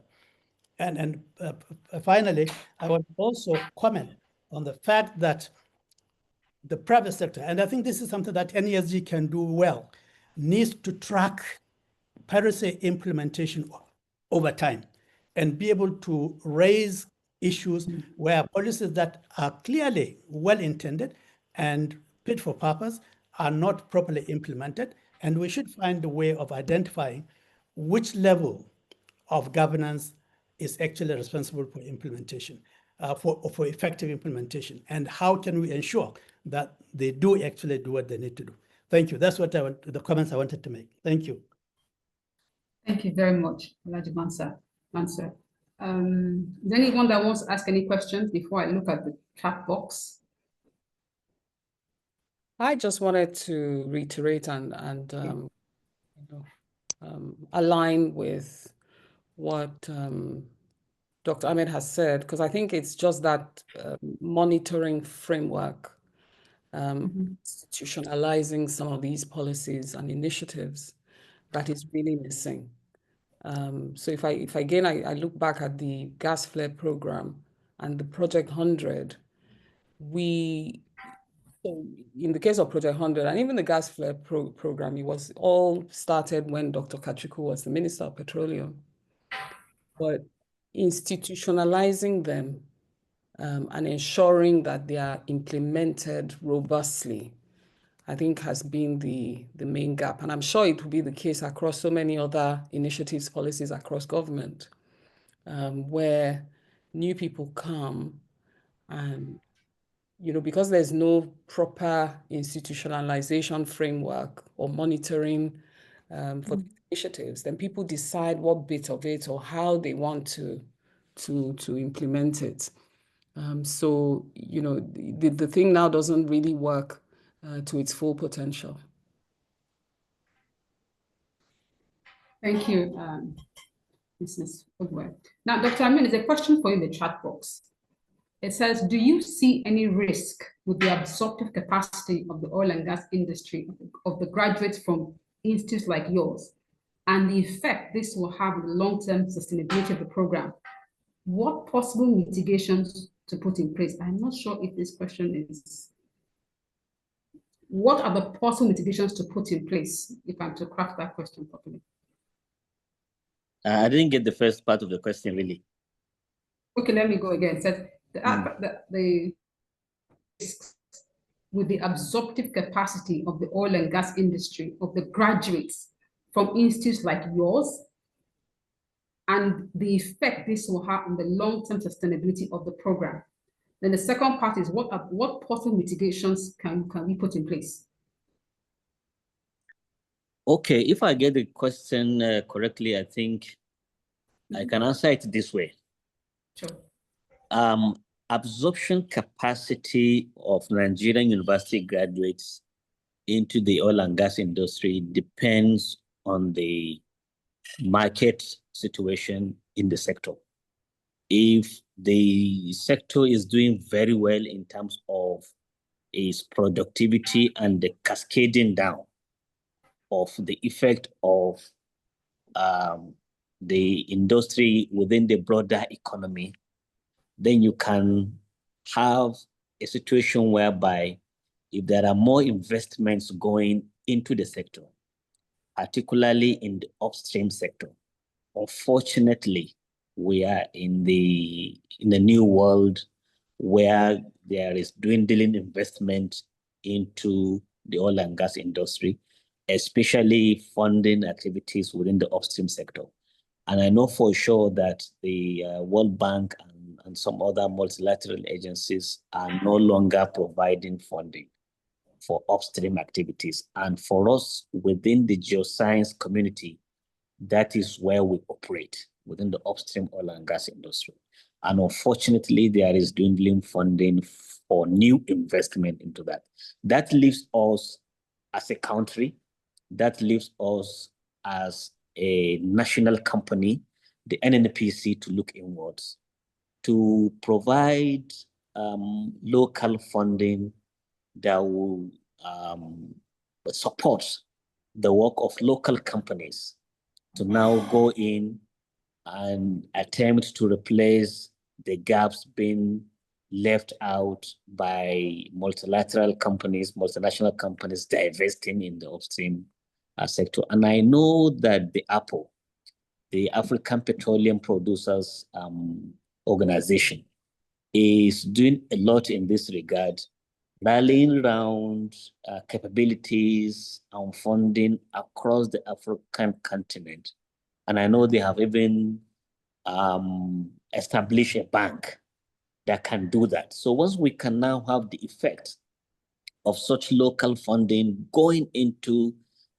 And finally, I would also comment on the fact that the private sector, and I think this is something that NESG can do well, needs to track policy implementation over time and be able to raise issues where policies that are clearly well-intended and fit for purpose are not properly implemented. And we should find a way of identifying which level of governance is actually responsible for implementation, for effective implementation, and how can we ensure that they do actually do what they need to do. Thank you. That's what the comments I wanted to make. Thank you. Thank you very much, Alhaji Mansur. Is there anyone that wants to ask any questions before I look at the chat box? I just wanted to reiterate and align with what Dr. Ahmed has said, because I think it's just that monitoring framework, institutionalizing some of these policies and initiatives that is really missing. So if I look back at the gas flare program and the Project 100, so in the case of Project 100 and even the gas flare program, it was all started when Dr. Kachikwu was the Minister of Petroleum. But institutionalizing them and ensuring that they are implemented robustly, I think has been the main gap. And I'm sure it will be the case across so many other initiatives, policies across government, where new people come and, because there's no proper institutionalization framework or monitoring for initiatives, then people decide what bit of it or how they want to implement it. So, the thing now doesn't really work to its full potential. Thank you, Mrs. Ogwe. Now, Dr. Amin, there's a question for you in the chat box. It says, do you see any risk with the absorptive capacity of the oil and gas industry, of the graduates from institutes like yours, and the effect this will have on the long-term sustainability of the program? What possible mitigations to put in place? I'm not sure if this question is, what are the possible mitigations to put in place, if I'm to craft that question properly? I didn't get the first part of the question, really. Okay, let me go again. It says, the risks with the absorptive capacity of the oil and gas industry, of the graduates from institutes like yours, and the effect this will have on the long-term sustainability of the program. Then the second part is, what possible mitigations can we put in place? Okay, if I get the question correctly, I think I can answer it this way. Sure. Absorption capacity of Nigerian university graduates into the oil and gas industry depends on the market situation in the sector. If the sector is doing very well in terms of its productivity and the cascading down of the effect of the industry within the broader economy, then you can have a situation whereby if there are more investments going into the sector, particularly in the upstream sector, unfortunately, we are in the new world where there is dwindling investment into the oil and gas industry. especially funding activities within the upstream sector. And I know for sure that the World Bank and some other multilateral agencies are no longer providing funding for upstream activities. And for us within the geoscience community, that is where we operate, within the upstream oil and gas industry. And unfortunately, there is dwindling funding for new investment into that. That leaves us as a country, that leaves us as a national company, the NNPC, to look inwards, to provide local funding that will support the work of local companies to now go in and attempt to replace the gaps being left out by multilateral companies, multinational companies divesting in the upstream sector. And I know that the APPO, the African Petroleum Producers Organization, is doing a lot in this regard, rallying around capabilities and funding across the African continent. And I know they have even established a bank that can do that. So once we can now have the effect of such local funding going into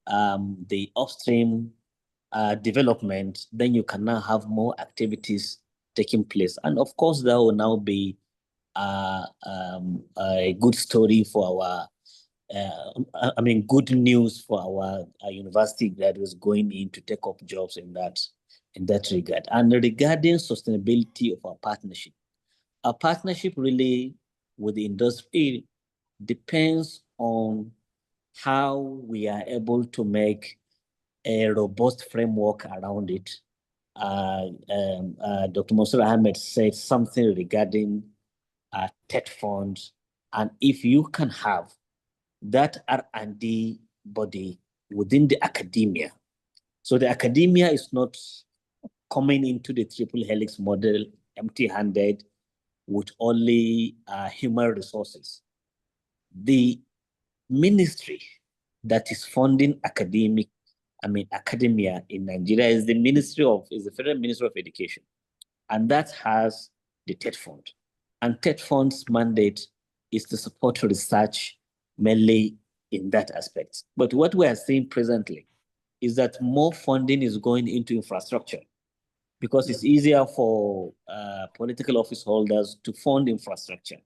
the upstream development, then you can now have more activities taking place. And of course, that will now be a good story for our, good news for our university graduates going in to take up jobs in that regard. And regarding sustainability of our partnership really with the industry depends on how we are able to make a robust framework around it. Dr. Mansour Ahmed said something regarding TED funds, and if you can have that R&D body within the academia, so the academia is not coming into the triple helix model empty-handed with only human resources. The ministry that is funding academia in Nigeria is the Federal Ministry of Education, and that has the TED Fund. And TED Fund's mandate is to support research mainly in that aspect. But what we are seeing presently is that more funding is going into infrastructure because it's easier for political office holders to fund infrastructure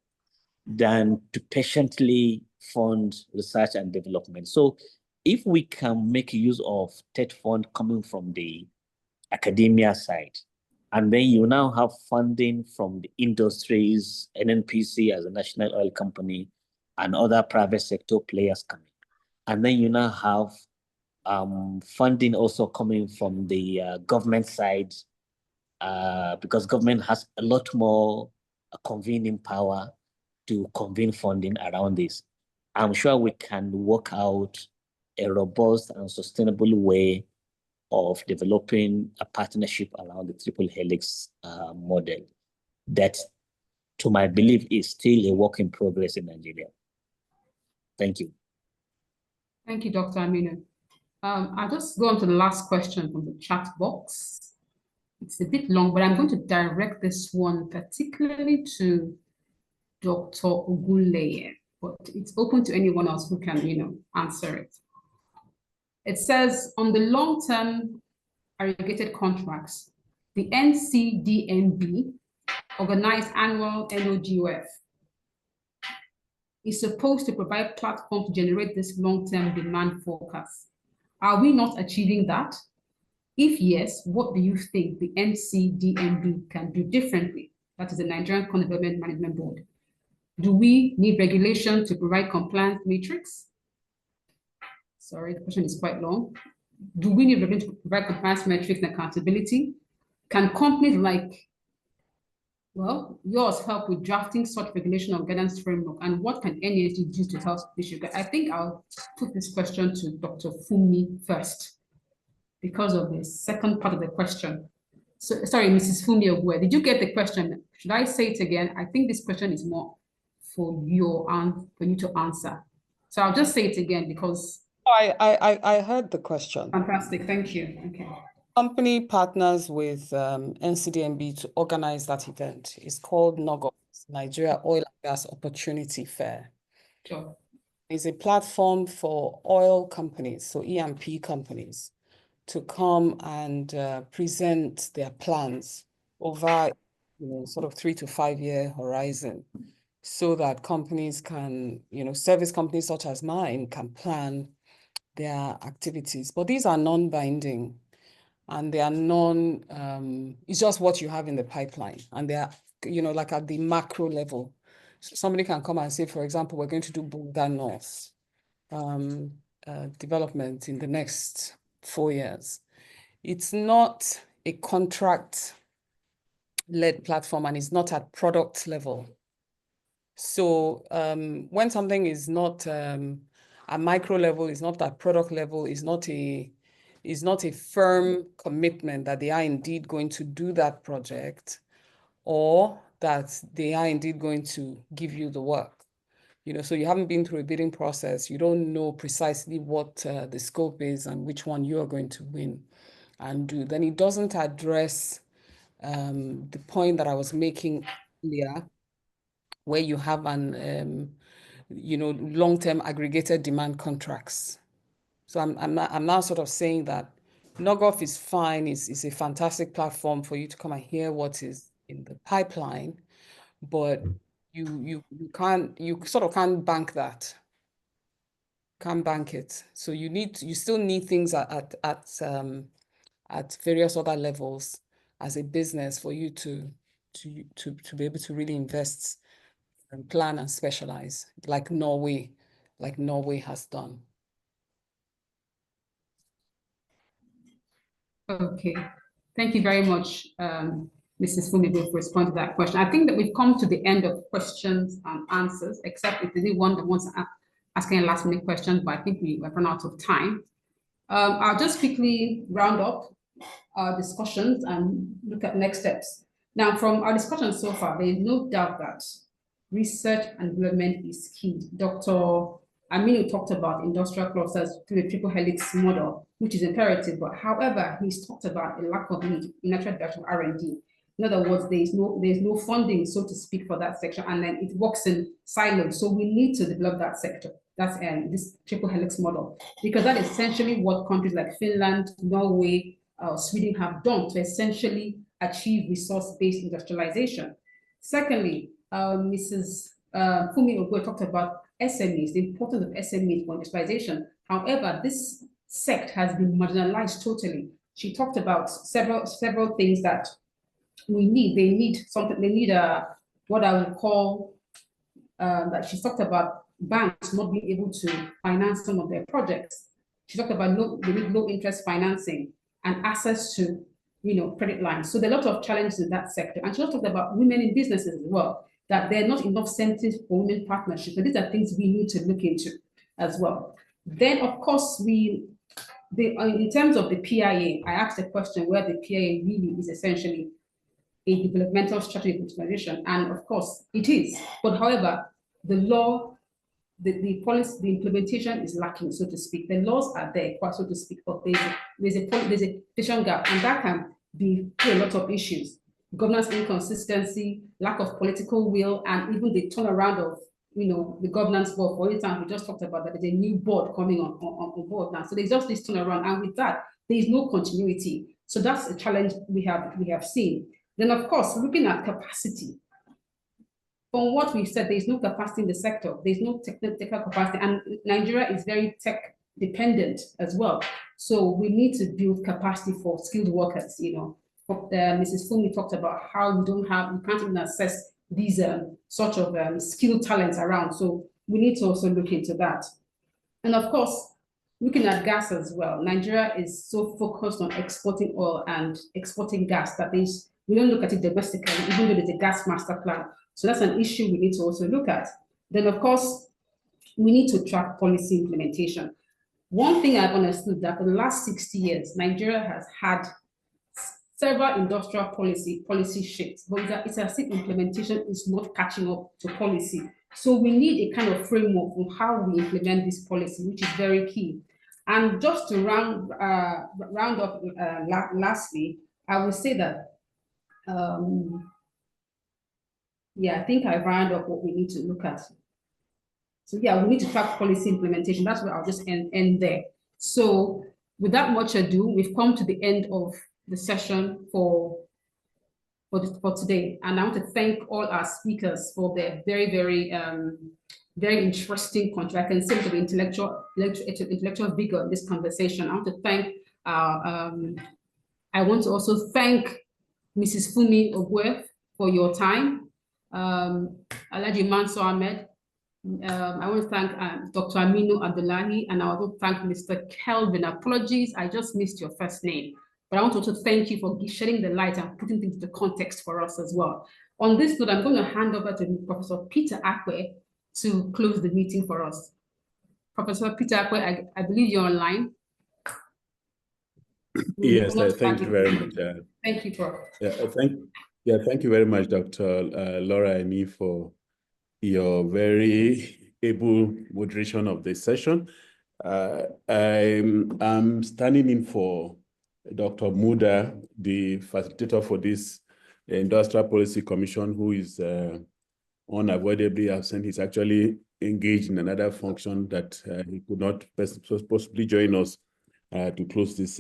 than to patiently fund research and development. So if we can make use of TED Fund coming from the academia side, and then you now have funding from the industries, NNPC as a national oil company, and other private sector players coming. And then you now have funding also coming from the government side, because government has a lot more convening power to convene funding around this. I'm sure we can work out a robust and sustainable way of developing a partnership around the triple helix model that, to my belief, is still a work in progress in Nigeria. Thank you. Thank you, Dr. Aminu. I'll just go on to the last question from the chat box. It's a bit long, but I'm going to direct this one particularly to Dr. Ogunleye, but it's open to anyone else who can, answer it. It says, on the long-term irrigated contracts, the NCDMB, Organized Annual NOGOF, is supposed to provide platform to generate this long-term demand forecast. Are we not achieving that? If yes, what do you think the NCDMB can do differently? That is the Nigerian Corn Development Management Board. Do we need regulation to provide compliance matrix? Sorry, the question is quite long. Do we need regulation to provide compliance metrics and accountability? Can companies like, yours help with drafting such regulation or guidance framework? And what can NESG do to help this issue? I think I'll put this question to Dr. Funmi first because of the second part of the question. So, sorry, Mrs. Funmi Ogwe, did you get the question? Should I say it again? I think this question is more for you to answer. So I'll just say it again because I heard the question. Fantastic, thank you. Okay. Company partners with NCDMB to organize that event. It's called NOGOF, Nigeria Oil and Gas Opportunity Fair. Sure. It's a platform for oil companies, so E&P companies, to come and present their plans over, sort of 3 to 5 year horizon, so that companies can, service companies such as mine can plan their activities. But these are non-binding, and they are it's just what you have in the pipeline, and they are, like at the macro level. So somebody can come and say, for example, we're going to do Bunga North development in the next 4 years. It's not a contract-led platform, and it's not at product level. So when something is not at micro level, is not at product level, is not a firm commitment that they are indeed going to do that project, or that they are indeed going to give you the work. So you haven't been through a bidding process. You don't know precisely what the scope is and which one you are going to win and do. Then it doesn't address the point that I was making earlier, where you have an long-term aggregated demand contracts. So I'm now sort of saying that NOGOF is fine. It's a fantastic platform for you to come and hear what is in the pipeline, but you sort of can't bank that. Can't bank it. So you still need things at various other levels as a business for you to be able to really invest and plan and specialize, like Norway has done. Okay, thank you very much, Mrs. Fumibo, for responding to that question. I think that we've come to the end of questions and answers, except if there's anyone that wants to ask any last minute questions, but I think we've run out of time. I'll just quickly round up our discussions and look at next steps. Now, from our discussion so far, there is no doubt that research and development is key. Dr. Aminu talked about industrial clusters through the triple helix model, which is imperative, but however, he's talked about a lack of need in natural direction R&D. In other words, there's no funding, so to speak, for that section, and then it works in silos. So we need to develop that sector. That's this triple helix model, because that is essentially what countries like Finland, Norway, Sweden have done to essentially achieve resource-based industrialization. Secondly, Mrs. Fumi Ogwe talked about SMEs, the importance of SMEs for industrialization. However, this sect has been marginalized totally. She talked about several things that we need. They need something. They need what I would call that she talked about banks not being able to finance some of their projects. She talked about they need low interest financing and access to credit lines. So there are a lot of challenges in that sector. And she also talked about women in businesses as well, that there are not enough centers for women partnerships. So these are things we need to look into as well. Then, of course, in terms of the PIA, I asked a question where the PIA really is essentially a developmental strategy of internationalization, and of course it is. But however, the law, the policy, the implementation is lacking, so to speak. The laws are there, so to speak, but there's a implementation gap, and that can be a lot of issues. Governance inconsistency, lack of political will, and even the turnaround of the governance board. For instance, we just talked about that there's a new board coming on board now. So there's just this turnaround, and with that, there is no continuity. So that's a challenge we have seen. Then, of course, looking at capacity. From what we've said, there's no capacity in the sector. There's no technical capacity, and Nigeria is very tech dependent as well. So we need to build capacity for skilled workers. Mrs. Fumi talked about how we can't even assess these sort of skilled talents around. So we need to also look into that. And of course, looking at gas as well. Nigeria is so focused on exporting oil and exporting gas that we don't look at it domestically, even though there's a gas master plan. So that's an issue we need to also look at. Then, of course, we need to track policy implementation. One thing I've understood that for the last 60 years, Nigeria has had several industrial policy shifts, but it's as if implementation is not catching up to policy. So we need a kind of framework on how we implement this policy, which is very key. And just to round up, lastly, I would say that, yeah, I think I've rounded up what we need to look at. So yeah, we need to track policy implementation. That's where I'll just end there. So without much ado, we've come to the end of the session for today. And I want to thank all our speakers for their very, very, very interesting content. I can say to the intellectual vigor in this conversation. I want to thank I want to also thank Mrs. Funmi Ogwe for your time. Alhaji Mansour Ahmed. I want to thank Dr. Aminu Abdullahi, and I want to thank Mr. Kelvin. Apologies, I just missed your first name. But I want to also thank you for shedding the light and putting things into context for us as well. On this note, I'm going to hand over to Professor Peter Akwe to close the meeting for us. Professor Peter Akwe, I believe you're online. Yes, thank you very much. Thank you, Prof. Thank you very much, Dr. Laura Eni, for your very able moderation of this session. I'm standing in for Dr. Muda, the facilitator for this Industrial Policy Commission, who is unavoidably absent. He's actually engaged in another function that he could not possibly join us to close this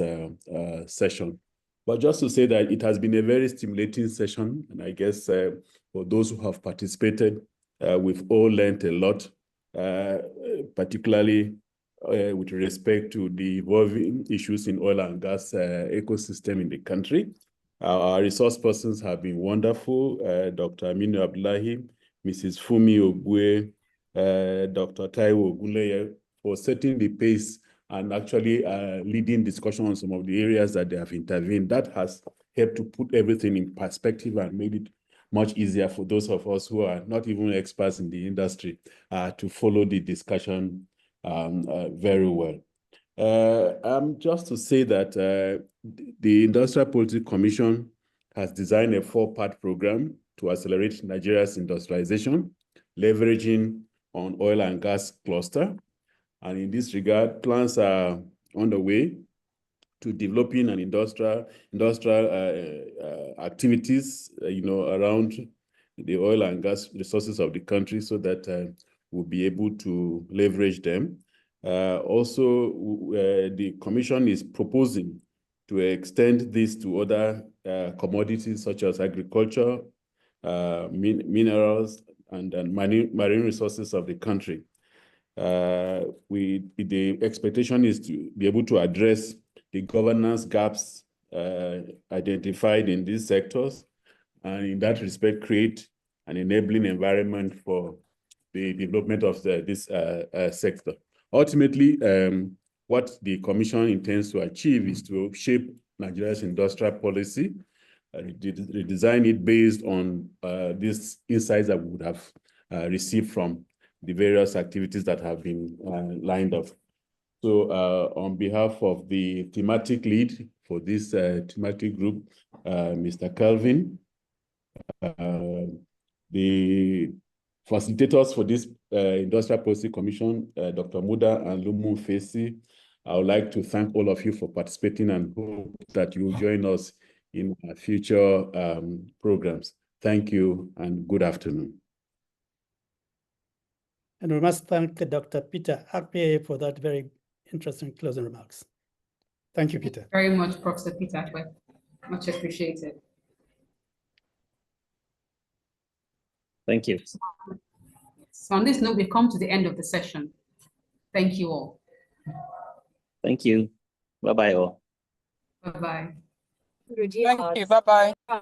session. But just to say that it has been a very stimulating session, and I guess for those who have participated, we've all learned a lot, particularly with respect to the evolving issues in oil and gas ecosystem in the country. Our resource persons have been wonderful, Dr. Aminu Abdullahi, Mrs. Funmi Ogwe, Dr. Taiwo Ogunleye, for setting the pace and actually leading discussion on some of the areas that they have intervened. That has helped to put everything in perspective and made it much easier for those of us who are not even experts in the industry to follow the discussion very well. Just to say that the Industrial Policy Commission has designed a 4-part program to accelerate Nigeria's industrialization, leveraging on oil and gas cluster. And in this regard, plans are on the way to developing an industrial activities, around the oil and gas resources of the country, so that we'll be able to leverage them. Also, the Commission is proposing to extend this to other commodities such as agriculture, minerals, and marine resources of the country. The expectation is to be able to address the governance gaps identified in these sectors, and in that respect, create an enabling environment for the development of this sector. Ultimately, what the Commission intends to achieve is to shape Nigeria's industrial policy, redesign it based on these insights that we would have received from the various activities that have been lined up. So on behalf of the thematic lead for this thematic group, Mr. Kelvin, the facilitators for this Industrial Policy Commission, Dr. Muda and Lumu Fesi, I would like to thank all of you for participating and hope that you will join us in future programs. Thank you and good afternoon. And we must thank Dr. Peter Akwe for that very interesting closing remarks. Thank you, Peter. Very much, Professor Peter Akwe. Much appreciated. Thank you. So on this note, we've come to the end of the session. Thank you all. Thank you. Bye-bye all. Bye-bye. Thank you. Bye-bye. Bye.